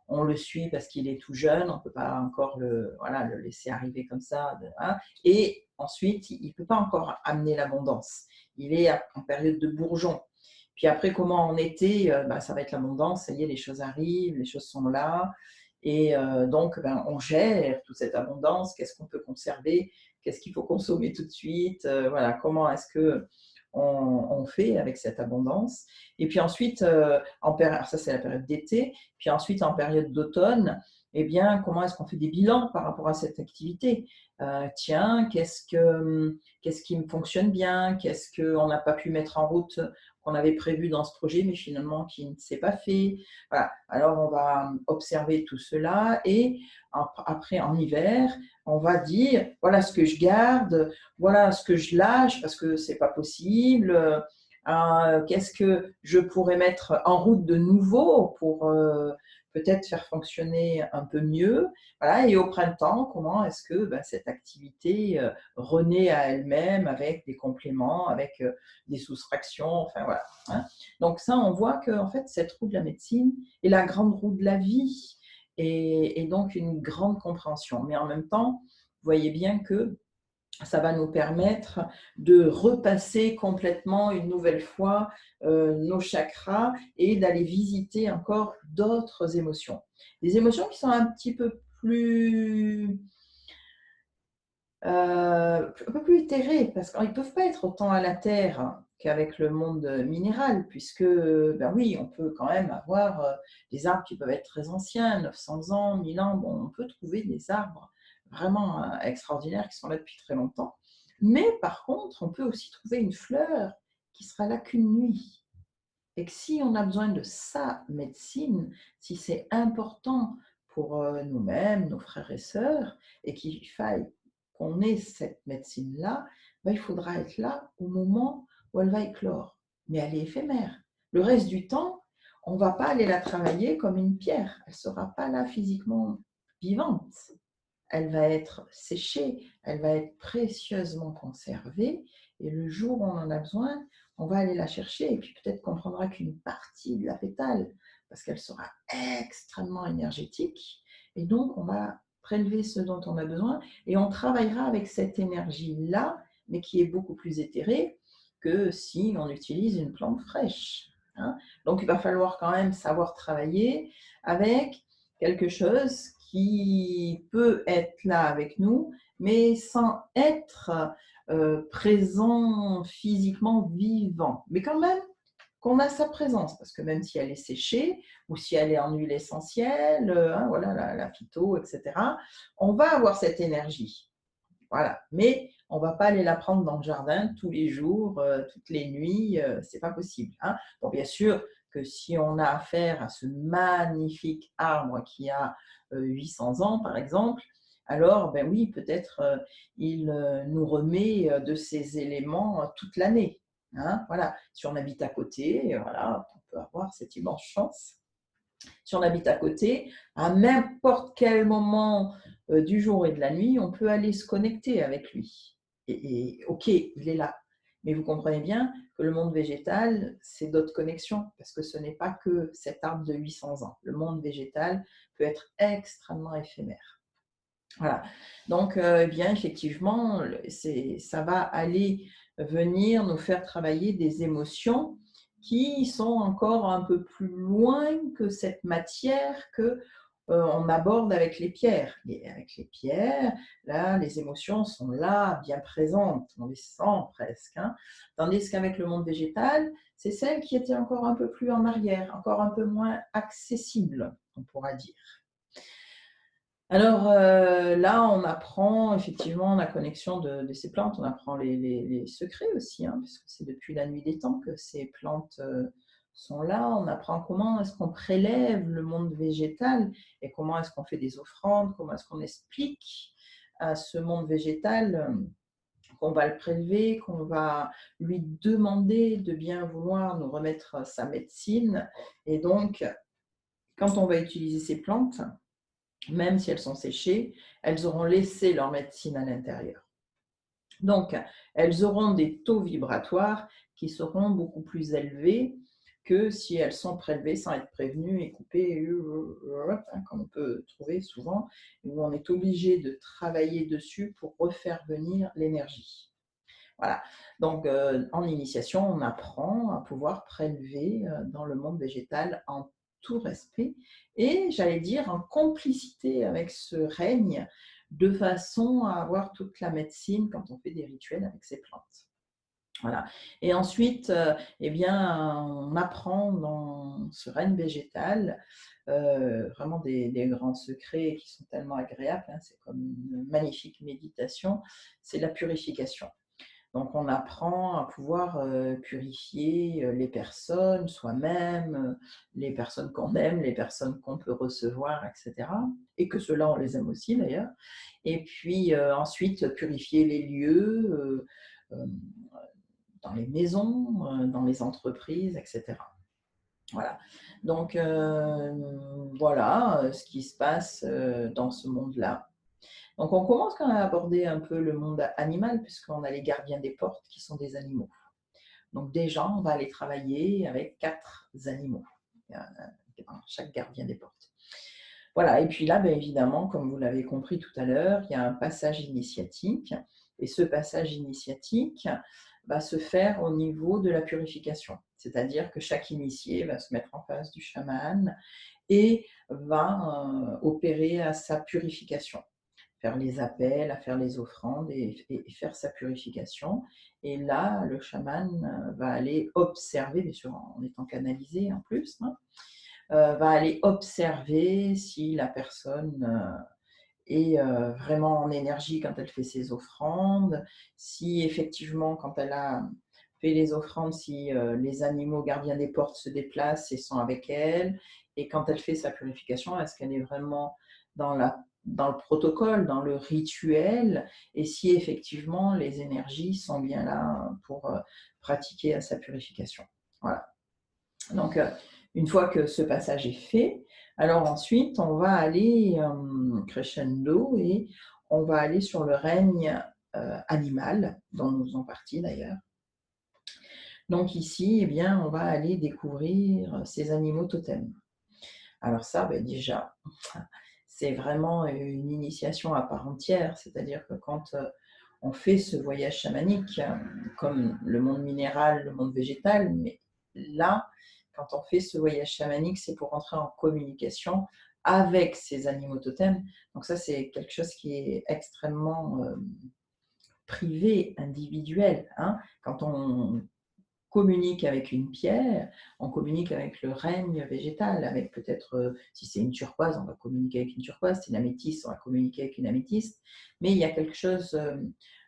on le suit parce qu'il est tout jeune, on ne peut pas encore le laisser arriver comme ça. Hein. Et ensuite, il ne peut pas encore amener l'abondance. Il est en période de bourgeon. Puis après, comment en été, ça va être l'abondance, ça y est, les choses arrivent, les choses sont là. Et donc, on gère toute cette abondance, qu'est-ce qu'on peut conserver, qu'est-ce qu'il faut consommer tout de suite, voilà, comment est-ce que on fait avec cette abondance. Et puis ensuite, ça c'est la période d'été, puis ensuite en période d'automne, eh bien, comment est-ce qu'on fait des bilans par rapport à cette activité? Tiens, qu'est-ce qui me fonctionne bien? Qu'est-ce qu'on n'a pas pu mettre en route, qu'on avait prévu dans ce projet, mais finalement qui ne s'est pas fait? Voilà. Alors, on va observer tout cela et après, en hiver, on va dire, voilà ce que je garde, voilà ce que je lâche parce que c'est pas possible. Qu'est-ce que je pourrais mettre en route de nouveau pour peut-être faire fonctionner un peu mieux. Voilà. Et au printemps, comment est-ce que cette activité renaît à elle-même avec des compléments, avec des soustractions, enfin voilà. Hein. Donc ça, on voit que en fait, cette roue de la médecine est la grande roue de la vie et donc une grande compréhension. Mais en même temps, vous voyez bien que ça va nous permettre de repasser complètement une nouvelle fois nos chakras et d'aller visiter encore d'autres émotions. Des émotions qui sont un petit peu un peu plus éthérées, parce qu'ils ne peuvent pas être autant à la Terre qu'avec le monde minéral, puisque, oui, on peut quand même avoir des arbres qui peuvent être très anciens, 900 ans, 1000 ans, bon, on peut trouver des arbres vraiment extraordinaires qui sont là depuis très longtemps. Mais par contre, on peut aussi trouver une fleur qui sera là qu'une nuit. Et que si on a besoin de sa médecine, si c'est important pour nous-mêmes, nos frères et sœurs, et qu'il faille qu'on ait cette médecine-là, il faudra être là au moment où elle va éclore. Mais elle est éphémère. Le reste du temps, on ne va pas aller la travailler comme une pierre. Elle ne sera pas là physiquement vivante. Elle va être séchée, elle va être précieusement conservée, et le jour où on en a besoin, on va aller la chercher, et puis peut-être qu'on prendra qu'une partie de la pétale, parce qu'elle sera extrêmement énergétique, et donc on va prélever ce dont on a besoin, et on travaillera avec cette énergie-là, mais qui est beaucoup plus éthérée que si on utilise une plante fraîche. Hein. Donc il va falloir quand même savoir travailler avec quelque chose qui peut être là avec nous, mais sans être présent physiquement vivant. Mais quand même, qu'on a sa présence, parce que même si elle est séchée ou si elle est en huile essentielle, voilà, la phyto, etc., on va avoir cette énergie. Voilà. Mais on ne va pas aller la prendre dans le jardin tous les jours, toutes les nuits, c'est pas possible. Hein. Bon, bien sûr que si on a affaire à ce magnifique arbre qui a 800 ans, par exemple, alors, oui, peut-être il nous remet de ces éléments toute l'année. Hein. Voilà. Si on habite à côté, voilà, on peut avoir cette immense chance. Si on habite à côté, à n'importe quel moment du jour et de la nuit, on peut aller se connecter avec lui. Et ok, il est là. Mais vous comprenez bien que le monde végétal, c'est d'autres connexions, parce que ce n'est pas que cet arbre de 800 ans. Le monde végétal peut être extrêmement éphémère. Voilà. Donc, bien, effectivement, ça va aller venir nous faire travailler des émotions qui sont encore un peu plus loin que cette matière que on aborde avec les pierres. Et avec les pierres, là, les émotions sont là, bien présentes, on les sent presque, hein. Tandis qu'avec le monde végétal, c'est celle qui était encore un peu plus en arrière, encore un peu moins accessible, on pourra dire. Alors là, on apprend effectivement la connexion de ces plantes, on apprend les secrets aussi, hein, parce que c'est depuis la nuit des temps que ces plantes sont là. On apprend comment est-ce qu'on prélève le monde végétal et comment est-ce qu'on fait des offrandes, comment est-ce qu'on explique à ce monde végétal qu'on va le prélever, qu'on va lui demander de bien vouloir nous remettre sa médecine. Et donc, quand on va utiliser ces plantes, même si elles sont séchées, elles auront laissé leur médecine à l'intérieur. Donc, elles auront des taux vibratoires qui seront beaucoup plus élevés que si elles sont prélevées sans être prévenues et coupées, comme on peut trouver souvent, où on est obligé de travailler dessus pour refaire venir l'énergie. Voilà. Donc, en initiation, on apprend à pouvoir prélever dans le monde végétal en tout respect et, j'allais dire, en complicité avec ce règne, de façon à avoir toute la médecine quand on fait des rituels avec ces plantes. Voilà. Et ensuite, eh bien, on apprend dans ce règne végétal vraiment des grands secrets qui sont tellement agréables, hein, c'est comme une magnifique méditation, c'est la purification. Donc, on apprend à pouvoir purifier les personnes, soi-même, les personnes qu'on aime, les personnes qu'on peut recevoir, etc. Et que ceux-là, on les aime aussi d'ailleurs. Et puis ensuite, purifier les lieux, dans les maisons, dans les entreprises, etc. Voilà. Donc, voilà ce qui se passe dans ce monde-là. Donc, on commence quand même à aborder un peu le monde animal, puisqu'on a les gardiens des portes qui sont des animaux. Donc, déjà, on va aller travailler avec 4 animaux, chaque gardien des portes. Voilà, et puis là, bien évidemment, comme vous l'avez compris tout à l'heure, il y a un passage initiatique. Et ce passage initiatique va se faire au niveau de la purification. C'est-à-dire que chaque initié va se mettre en face du chaman et va opérer à sa purification, faire les appels, à faire les offrandes et faire sa purification. Et là, le chaman va aller observer, bien sûr en étant canalisé en plus, hein, va aller observer si la personne est vraiment en énergie quand elle fait ses offrandes, si effectivement quand elle a fait les offrandes, si les animaux gardiens des portes se déplacent et sont avec elle, et quand elle fait sa purification, est-ce qu'elle est vraiment dans le protocole, dans le rituel, et si effectivement les énergies sont bien là pour pratiquer à sa purification. Voilà. Donc, une fois que ce passage est fait, alors ensuite, on va aller crescendo et on va aller sur le règne animal, dont nous faisons partie d'ailleurs. Donc ici, eh bien, on va aller découvrir ces animaux totems. Alors ça, ben déjà, c'est vraiment une initiation à part entière, c'est-à-dire que quand on fait ce voyage chamanique, comme le monde minéral, le monde végétal, mais là, quand on fait ce voyage chamanique, c'est pour entrer en communication avec ces animaux totems. Donc ça, c'est quelque chose qui est extrêmement privé, individuel, hein. Quand on communique avec une pierre, on communique avec le règne végétal, avec peut-être, si c'est une turquoise, on va communiquer avec une turquoise, si c'est une améthyste, on va communiquer avec une améthyste, mais il y a quelque chose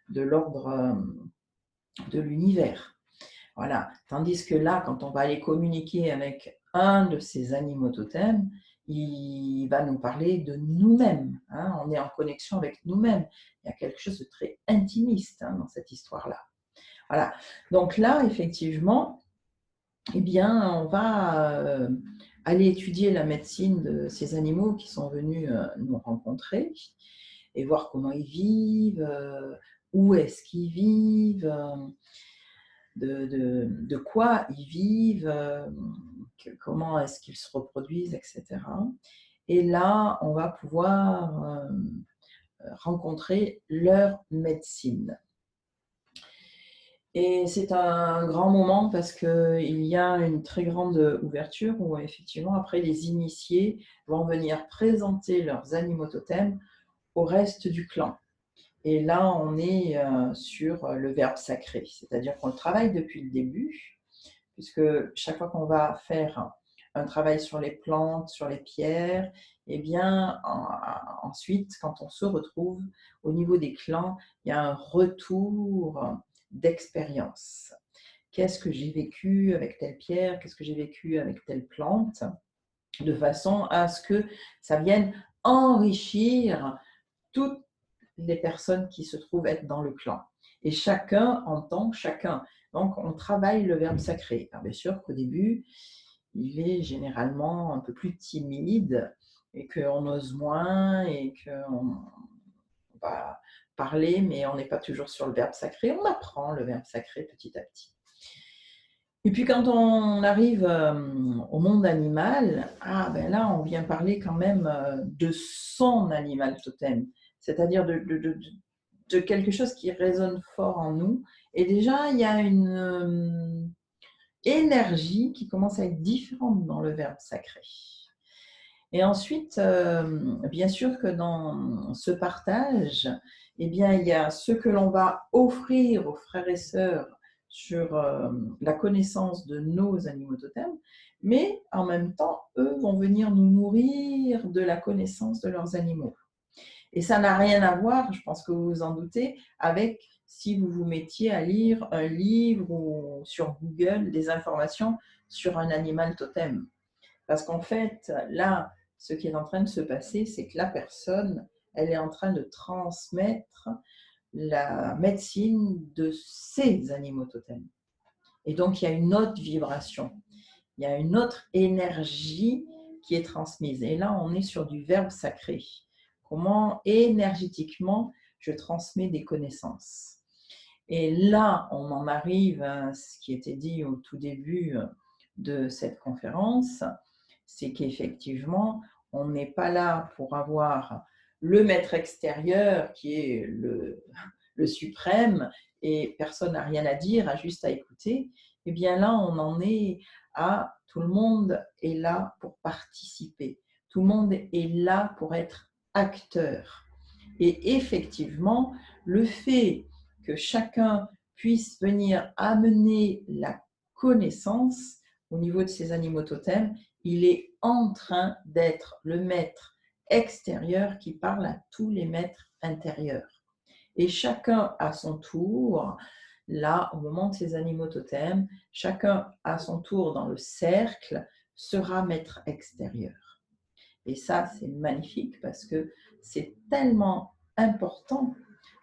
de l'ordre de l'univers. Voilà. Tandis que là, quand on va aller communiquer avec un de ces animaux totems, il va nous parler de nous-mêmes, hein. On est en connexion avec nous-mêmes. Il y a quelque chose de très intimiste, hein, dans cette histoire-là. Voilà. Donc là, effectivement, eh bien, on va aller étudier la médecine de ces animaux qui sont venus nous rencontrer et voir comment ils vivent, où est-ce qu'ils vivent, de quoi ils vivent, comment est-ce qu'ils se reproduisent, etc. Et là, on va pouvoir rencontrer leur médecine. Et c'est un grand moment parce qu'il y a une très grande ouverture où effectivement après les initiés vont venir présenter leurs animaux totems au reste du clan. Et là, on est sur le verbe sacré, c'est-à-dire qu'on le travaille depuis le début, puisque chaque fois qu'on va faire un travail sur les plantes, sur les pierres, eh bien, ensuite, quand on se retrouve au niveau des clans, il y a un retour d'expérience. Qu'est-ce que j'ai vécu avec telle pierre? Qu'est-ce que j'ai vécu avec telle plante? De façon à ce que ça vienne enrichir toutes les personnes qui se trouvent être dans le clan. Et chacun entend chacun. Donc, on travaille le verbe sacré. Alors, bien sûr qu'au début, il est généralement un peu plus timide et qu'on ose moins et qu'on va parler, mais on n'est pas toujours sur le verbe sacré. On apprend le verbe sacré petit à petit. Et puis quand on arrive au monde animal, ben là on vient parler quand même de son animal totem, c'est-à-dire de quelque chose qui résonne fort en nous. Et déjà il y a une énergie qui commence à être différente dans le verbe sacré. Et ensuite, bien sûr que dans ce partage, eh bien, il y a ce que l'on va offrir aux frères et sœurs sur la connaissance de nos animaux totems, mais en même temps, eux vont venir nous nourrir de la connaissance de leurs animaux. Et ça n'a rien à voir, je pense que vous vous en doutez, avec si vous vous mettiez à lire un livre ou sur Google des informations sur un animal totem. Parce qu'en fait, là, ce qui est en train de se passer, c'est que la personne, elle est en train de transmettre la médecine de ses animaux totems. Et donc, il y a une autre vibration, il y a une autre énergie qui est transmise. Et là, on est sur du verbe sacré. Comment énergétiquement je transmets des connaissances. Et là, on en arrive à ce qui était dit au tout début de cette conférence, c'est qu'effectivement, on n'est pas là pour avoir le maître extérieur qui est le suprême et personne n'a rien à dire, a juste à écouter. Et bien là, on en est à tout le monde est là pour participer. Tout le monde est là pour être acteur. Et effectivement, le fait que chacun puisse venir amener la connaissance au niveau de ses animaux totems, il est en train d'être le maître extérieur qui parle à tous les maîtres intérieurs. Et chacun à son tour, là, au moment de ces animaux totems, chacun à son tour dans le cercle sera maître extérieur. Et ça, c'est magnifique parce que c'est tellement important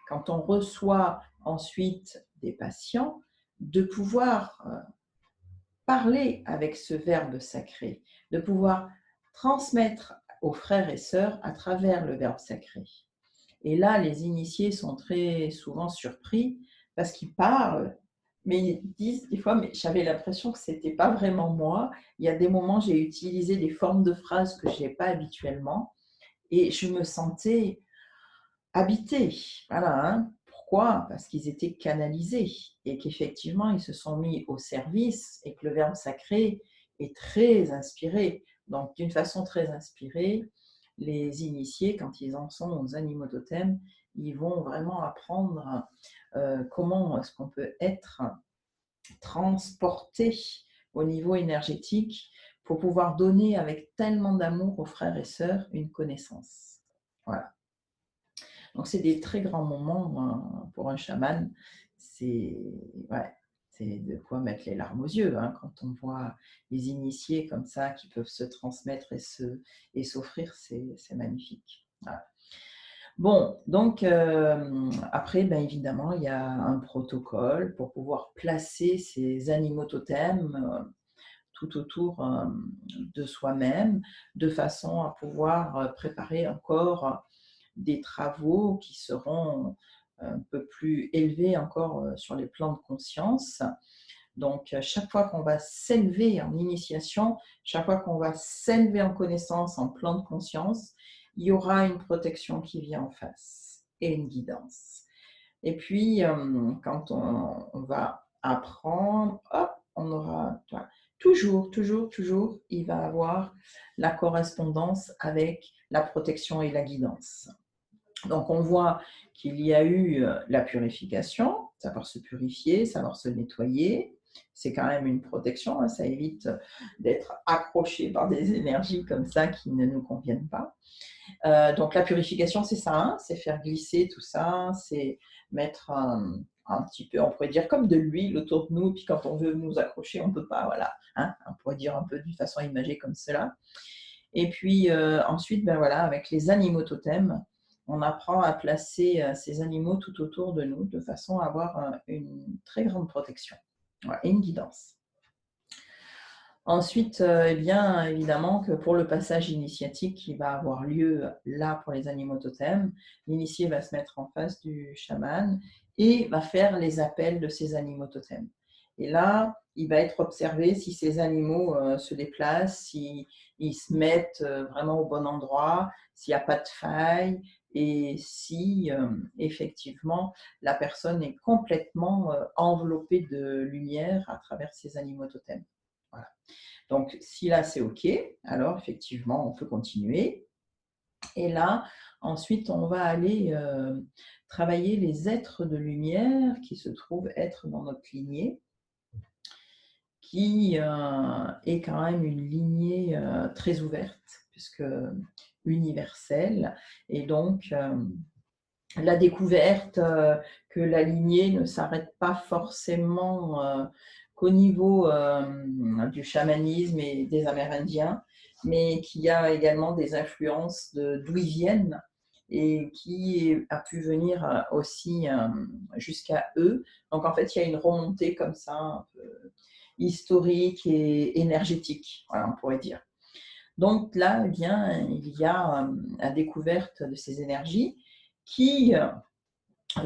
quand on reçoit ensuite des patients de pouvoir parler avec ce verbe sacré, de pouvoir transmettre aux frères et sœurs à travers le verbe sacré. Et là, les initiés sont très souvent surpris parce qu'ils parlent, mais ils disent des fois, mais j'avais l'impression que ce n'était pas vraiment moi. Il y a des moments, j'ai utilisé des formes de phrases que je n'ai pas habituellement et je me sentais habitée. Voilà, hein. Pourquoi? Parce qu'ils étaient canalisés et qu'effectivement, ils se sont mis au service et que le verbe sacré est très inspiré. Donc, d'une façon très inspirée, les initiés, quand ils en sont aux animaux totems, ils vont vraiment apprendre comment est-ce qu'on peut être transporté au niveau énergétique pour pouvoir donner avec tellement d'amour aux frères et sœurs une connaissance. Voilà. Donc, c'est des très grands moments pour un chaman. C'est de quoi mettre les larmes aux yeux quand on voit les initiés comme ça qui peuvent se transmettre et s'offrir, c'est magnifique. Voilà. Bon, donc après, évidemment, il y a un protocole pour pouvoir placer ces animaux totems tout autour de soi-même, de façon à pouvoir préparer encore des travaux qui seront un peu plus élevés encore sur les plans de conscience. Donc, chaque fois qu'on va s'élever en initiation, chaque fois qu'on va s'élever en connaissance, en plan de conscience, il y aura une protection qui vient en face et une guidance. Et puis, quand on va apprendre, hop, on aura voilà. Toujours, toujours, toujours, il va avoir la correspondance avec la protection et la guidance. Donc, on voit qu'il y a eu la purification, savoir se purifier, savoir se nettoyer. C'est quand même une protection, hein, ça évite d'être accroché par des énergies comme ça qui ne nous conviennent pas. Donc, la purification, c'est ça, hein, c'est faire glisser tout ça, c'est mettre un petit peu, on pourrait dire comme de l'huile autour de nous, puis quand on veut nous accrocher, on ne peut pas, voilà. Hein, on pourrait dire un peu d'une façon imagée comme cela. Et puis ensuite, ben voilà, avec les animaux totems, on apprend à placer ces animaux tout autour de nous de façon à avoir une très grande protection, voilà, et une guidance. Ensuite, eh bien, évidemment que pour le passage initiatique qui va avoir lieu là pour les animaux totems, l'initié va se mettre en face du chaman et va faire les appels de ces animaux totems. Et là, il va être observé si ces animaux se déplacent, s'ils se mettent vraiment au bon endroit, s'il n'y a pas de faille et si effectivement la personne est complètement enveloppée de lumière à travers ces animaux totems. Voilà. Donc, si là c'est OK, alors effectivement, on peut continuer. Et là, ensuite, on va aller travailler les êtres de lumière qui se trouvent être dans notre lignée, qui est quand même une lignée très ouverte, puisque universelle. Et donc, la découverte que la lignée ne s'arrête pas forcément qu'au niveau du chamanisme et des Amérindiens, mais qu'il y a également des influences d'où ils viennent et qui a pu venir aussi jusqu'à eux. Donc en fait, il y a une remontée comme ça, un peu historique et énergétique, voilà, on pourrait dire. Donc là, eh bien, il y a la découverte de ces énergies qui,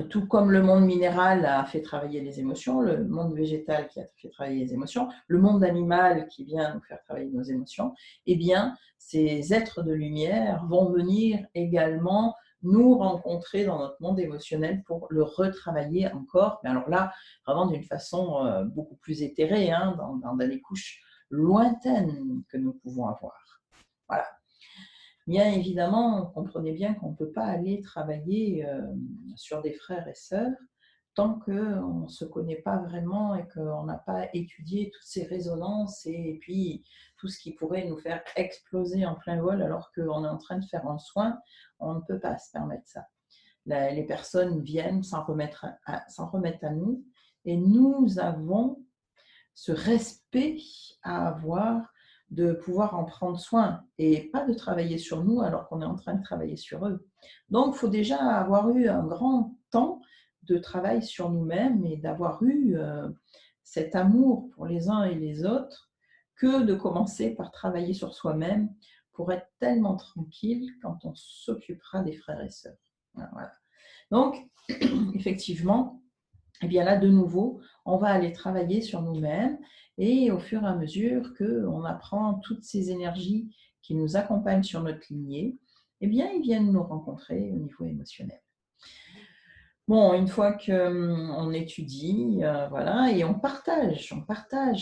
tout comme le monde minéral a fait travailler les émotions, le monde végétal qui a fait travailler les émotions, le monde animal qui vient nous faire travailler nos émotions, eh bien, ces êtres de lumière vont venir également nous rencontrer dans notre monde émotionnel pour le retravailler encore. Mais alors là, vraiment d'une façon beaucoup plus éthérée, hein, dans des couches lointaines que nous pouvons avoir. Voilà. Bien évidemment, comprenez bien qu'on ne peut pas aller travailler sur des frères et sœurs tant qu'on ne se connaît pas vraiment et qu'on n'a pas étudié toutes ces résonances et puis tout ce qui pourrait nous faire exploser en plein vol alors qu'on est en train de faire un soin, on ne peut pas se permettre ça. Les personnes viennent s'en remettre à nous et nous avons ce respect à avoir de pouvoir en prendre soin et pas de travailler sur nous alors qu'on est en train de travailler sur eux. Donc, il faut déjà avoir eu un grand temps de travail sur nous-mêmes et d'avoir eu cet amour pour les uns et les autres que de commencer par travailler sur soi-même pour être tellement tranquille quand on s'occupera des frères et sœurs. Voilà. Donc, effectivement, et bien là, de nouveau, on va aller travailler sur nous-mêmes et au fur et à mesure qu'on apprend toutes ces énergies qui nous accompagnent sur notre lignée, eh bien, ils viennent nous rencontrer au niveau émotionnel. Bon, une fois qu'on étudie, voilà, et on partage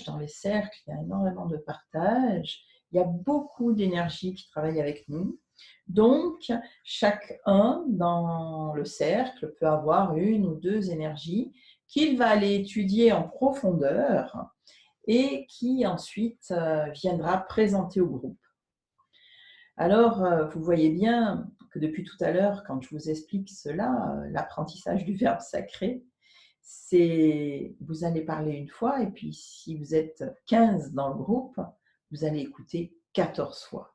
dans les cercles, il y a énormément de partage, il y a beaucoup d'énergie qui travaille avec nous. Donc, chacun dans le cercle peut avoir une ou deux énergies qu'il va aller étudier en profondeur et qui ensuite viendra présenter au groupe. Alors, vous voyez bien que depuis tout à l'heure, quand je vous explique cela, l'apprentissage du verbe sacré, c'est vous allez parler une fois et puis si vous êtes 15 dans le groupe, vous allez écouter 14 fois.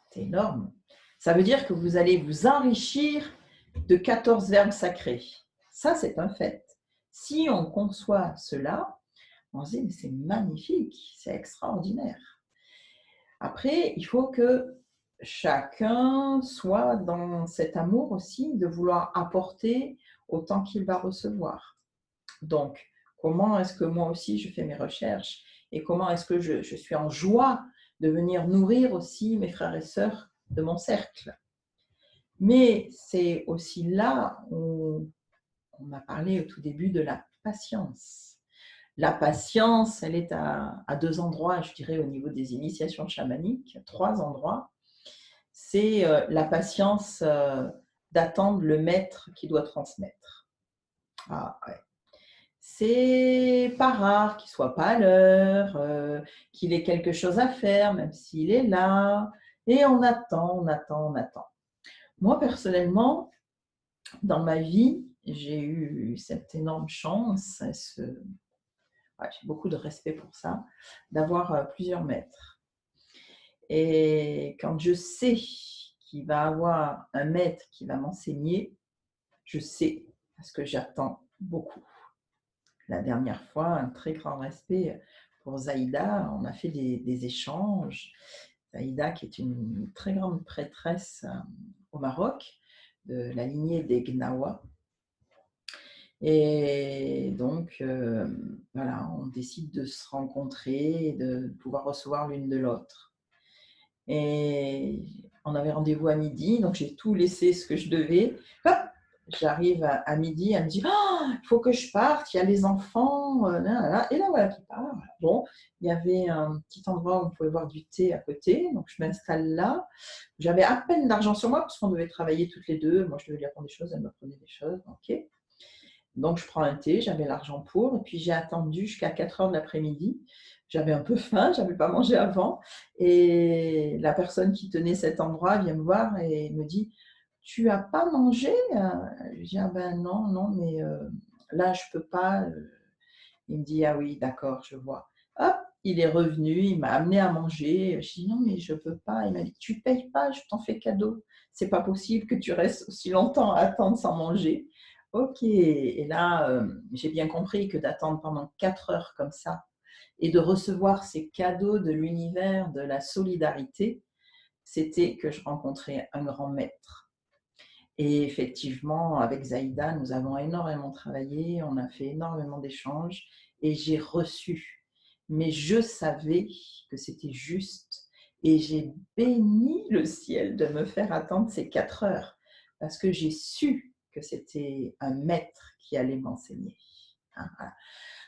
C'est énorme. Ça veut dire que vous allez vous enrichir de 14 verbes sacrés. Ça, c'est un fait. Si on conçoit cela, on se dit, mais c'est magnifique, c'est extraordinaire. Après, il faut que chacun soit dans cet amour aussi de vouloir apporter autant qu'il va recevoir. Donc, comment est-ce que moi aussi je fais mes recherches et comment est-ce que je suis en joie de venir nourrir aussi mes frères et sœurs de mon cercle. Mais c'est aussi là où on a parlé au tout début de la patience. La patience, elle est à deux endroits, je dirais, au niveau des initiations chamaniques, trois endroits. C'est la patience d'attendre le maître qui doit transmettre. Ah, ouais. C'est pas rare qu'il soit pas à l'heure, qu'il ait quelque chose à faire, même s'il est là. Et on attend, on attend, on attend. Moi, personnellement, dans ma vie, j'ai eu cette énorme chance, ouais, j'ai beaucoup de respect pour ça, d'avoir plusieurs maîtres. Et quand je sais qu'il va avoir un maître qui va m'enseigner, je sais parce que j'attends beaucoup. La dernière fois, un très grand respect pour Zaïda, on a fait des échanges. Zaïda, qui est une très grande prêtresse au Maroc, de la lignée des Gnawa. Et donc, voilà, on décide de se rencontrer et de pouvoir recevoir l'une de l'autre. Et on avait rendez-vous à midi, donc j'ai tout laissé ce que je devais. Hop, j'arrive à midi, elle me dit oh, il faut que je parte, il y a les enfants. Et là, voilà qui part. Bon, il y avait un petit endroit où on pouvait boire du thé à côté, donc je m'installe là. J'avais à peine d'argent sur moi parce qu'on devait travailler toutes les deux. Moi, je devais lui apprendre des choses, elle m'apprenait des choses. Ok. Donc, je prends un thé, j'avais l'argent pour, et puis j'ai attendu jusqu'à 4 heures de l'après-midi. J'avais un peu faim, je n'avais pas mangé avant. Et la personne qui tenait cet endroit vient me voir et me dit tu n'as pas mangé? Je dis ah ben non, non, mais là, je ne peux pas. Il me dit ah oui, d'accord, je vois. Hop, il est revenu, il m'a amené à manger. Je dis non, mais je ne peux pas. Il m'a dit tu ne payes pas, je t'en fais cadeau. C'est pas possible que tu restes aussi longtemps à attendre sans manger. Ok, et là, j'ai bien compris que d'attendre pendant 4 heures comme ça et de recevoir ces cadeaux de l'univers, de la solidarité, c'était que je rencontrais un grand maître. Et effectivement, avec Zaïda, nous avons énormément travaillé, on a fait énormément d'échanges et j'ai reçu. Mais je savais que c'était juste et j'ai béni le ciel de me faire attendre ces 4 heures parce que j'ai su que c'était un maître qui allait m'enseigner. Voilà.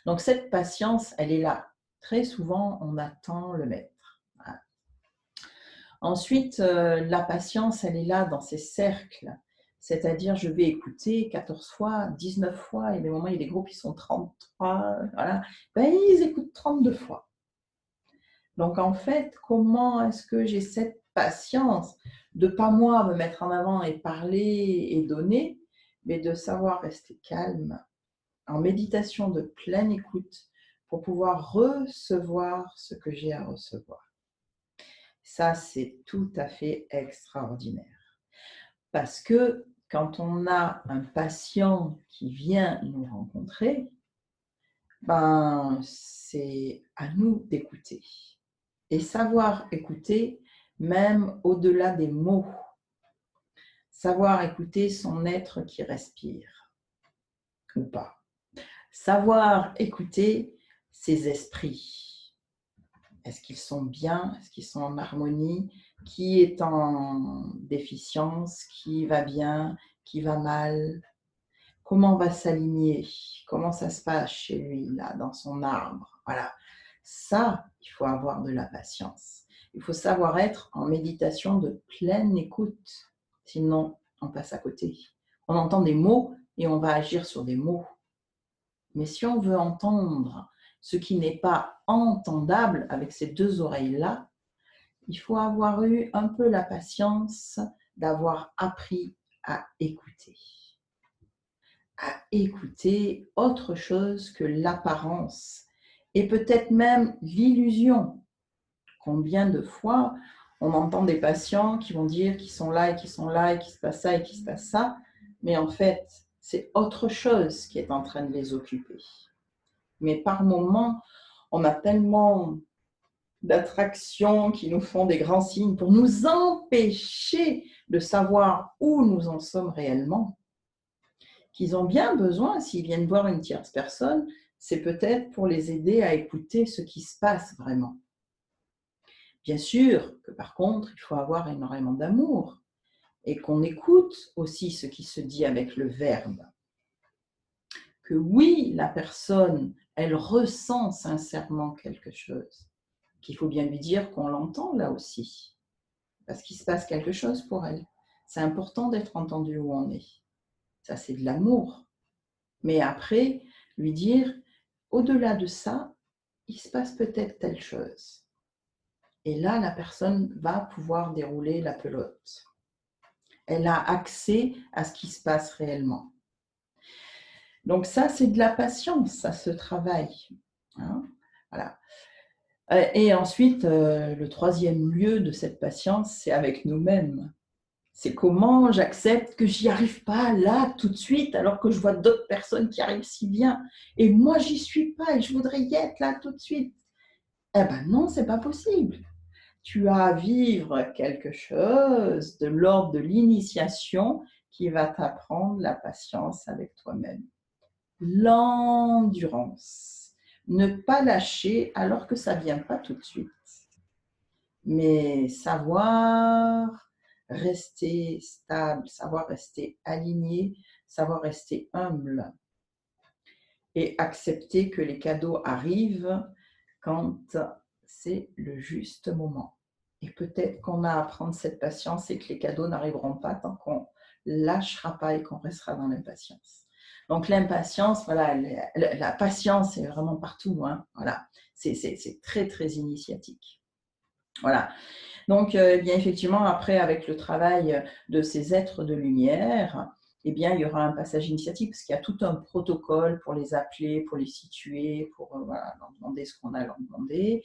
Donc cette patience, elle est là. Très souvent, on attend le maître. Voilà. Ensuite, la patience, elle est là dans ces cercles. C'est-à-dire, je vais écouter 14 fois, 19 fois, il y a des moments, il y a des groupes qui sont 33, voilà. Ben, ils écoutent 32 fois. Donc, en fait, comment est-ce que j'ai cette patience de pas moi me mettre en avant et parler et donner, mais de savoir rester calme, en méditation de pleine écoute, pour pouvoir recevoir ce que j'ai à recevoir. Ça, c'est tout à fait extraordinaire. Parce que quand on a un patient qui vient nous rencontrer, ben, c'est à nous d'écouter. Et savoir écouter, même au-delà des mots. Savoir écouter son être qui respire, ou pas. Savoir écouter ses esprits. Est-ce qu'ils sont bien? Est-ce qu'ils sont en harmonie? Qui est en déficience? Qui va bien? Qui va mal? Comment on va s'aligner? Comment ça se passe chez lui, là, dans son arbre? Voilà. Ça, il faut avoir de la patience. Il faut savoir être en méditation de pleine écoute. Sinon, on passe à côté. On entend des mots et on va agir sur des mots. Mais si on veut entendre ce qui n'est pas entendable avec ces deux oreilles-là, il faut avoir eu un peu la patience d'avoir appris à écouter. À écouter autre chose que l'apparence et peut-être même l'illusion. Combien de fois on entend des patients qui vont dire qu'ils sont là et qu'ils sont là et qu'il se passe ça et qu'il se passe ça, mais en fait, c'est autre chose qui est en train de les occuper. Mais par moments, on a tellement d'attractions qui nous font des grands signes pour nous empêcher de savoir où nous en sommes réellement, qu'ils ont bien besoin, s'ils viennent voir une tierce personne, c'est peut-être pour les aider à écouter ce qui se passe vraiment. Bien sûr que par contre, il faut avoir énormément d'amour et qu'on écoute aussi ce qui se dit avec le verbe. Que oui, la personne, elle ressent sincèrement quelque chose, qu'il faut bien lui dire qu'on l'entend là aussi, parce qu'il se passe quelque chose pour elle. C'est important d'être entendu où on est. Ça, c'est de l'amour. Mais après, lui dire, au-delà de ça, il se passe peut-être telle chose. Et là, la personne va pouvoir dérouler la pelote. Elle a accès à ce qui se passe réellement. Donc ça, c'est de la patience, ça se travaille. Hein, voilà. Et ensuite, le troisième lieu de cette patience, c'est avec nous-mêmes. C'est comment j'accepte que j'y arrive pas là, tout de suite, alors que je vois d'autres personnes qui arrivent si bien. Et moi, j'y suis pas et je voudrais y être là tout de suite. Eh ben non, c'est pas possible. Tu as à vivre quelque chose de l'ordre de l'initiation qui va t'apprendre la patience avec toi-même. L'endurance. Ne pas lâcher alors que ça ne vient pas tout de suite. Mais savoir rester stable, savoir rester aligné, savoir rester humble et accepter que les cadeaux arrivent quand c'est le juste moment. Et peut-être qu'on a à prendre cette patience et que les cadeaux n'arriveront pas tant qu'on lâchera pas et qu'on restera dans l'impatience. Donc l'impatience, voilà, la patience est vraiment partout. Hein, voilà, c'est très très initiatique. Voilà. Donc, eh bien, effectivement, après, avec le travail de ces êtres de lumière, eh bien, il y aura un passage initiatique parce qu'il y a tout un protocole pour les appeler, pour les situer, pour voilà, leur demander ce qu'on a à leur demander.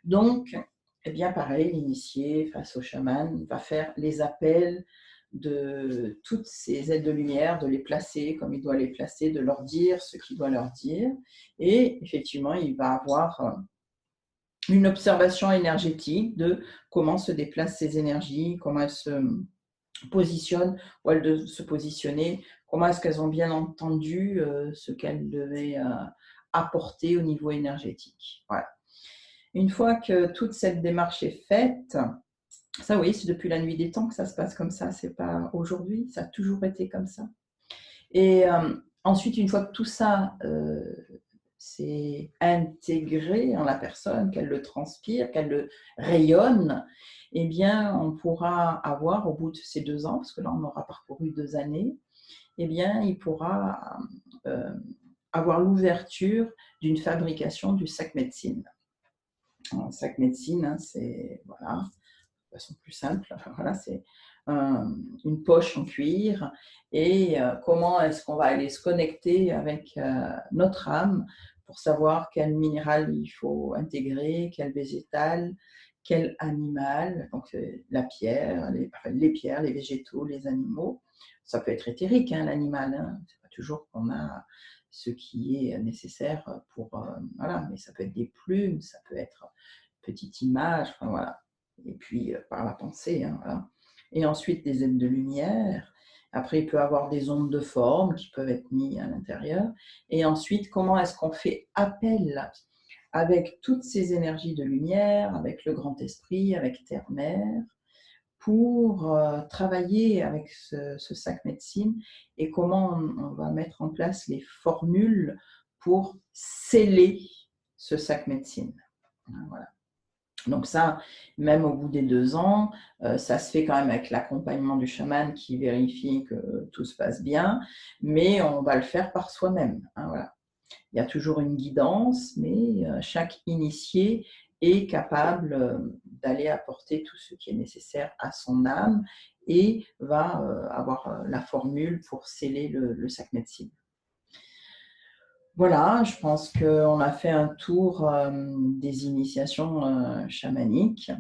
Donc, eh bien, pareil, l'initié face au chaman va faire les appels de toutes ces aides de lumière, de les placer comme il doit les placer, de leur dire ce qu'il doit leur dire. Et effectivement, il va avoir une observation énergétique de comment se déplacent ces énergies, comment elles se positionnent, où elles doivent se positionner, comment est-ce qu'elles ont bien entendu ce qu'elles devaient apporter au niveau énergétique. Voilà. Une fois que toute cette démarche est faite, ça oui, c'est depuis la nuit des temps que ça se passe comme ça, c'est pas aujourd'hui, ça a toujours été comme ça. Et ensuite, une fois que tout ça c'est intégré en la personne, qu'elle le transpire, qu'elle le rayonne, eh bien, on pourra avoir, au bout de ces 2 ans, parce que là, on aura parcouru 2 années, eh bien, il pourra avoir l'ouverture d'une fabrication du sac médecine. Un sac médecine, hein, c'est, voilà, de façon plus simple, voilà, c'est une poche en cuir et comment est-ce qu'on va aller se connecter avec notre âme pour savoir quel minéral il faut intégrer, quel végétal, quel animal, donc la pierre, les pierres, les végétaux, les animaux. Ça peut être éthérique, hein, l'animal, hein. C'est pas toujours qu'on a ce qui est nécessaire pour, voilà, mais ça peut être des plumes, ça peut être une petite image, enfin, voilà. Et puis par la pensée, hein, voilà. Et ensuite des aides de lumière. Après, il peut y avoir des ondes de forme qui peuvent être mises à l'intérieur. Et ensuite, comment est-ce qu'on fait appel avec toutes ces énergies de lumière, avec le grand esprit, avec Terre-Mère, pour travailler avec ce sac médecine et comment on va mettre en place les formules pour sceller ce sac médecine. Voilà. Donc ça, même au bout des 2 ans, ça se fait quand même avec l'accompagnement du chaman qui vérifie que tout se passe bien, mais on va le faire par soi-même. Hein, voilà. Il y a toujours une guidance, mais chaque initié est capable d'aller apporter tout ce qui est nécessaire à son âme et va avoir la formule pour sceller le sac médecine. Voilà, je pense qu'on a fait un tour des initiations chamaniques.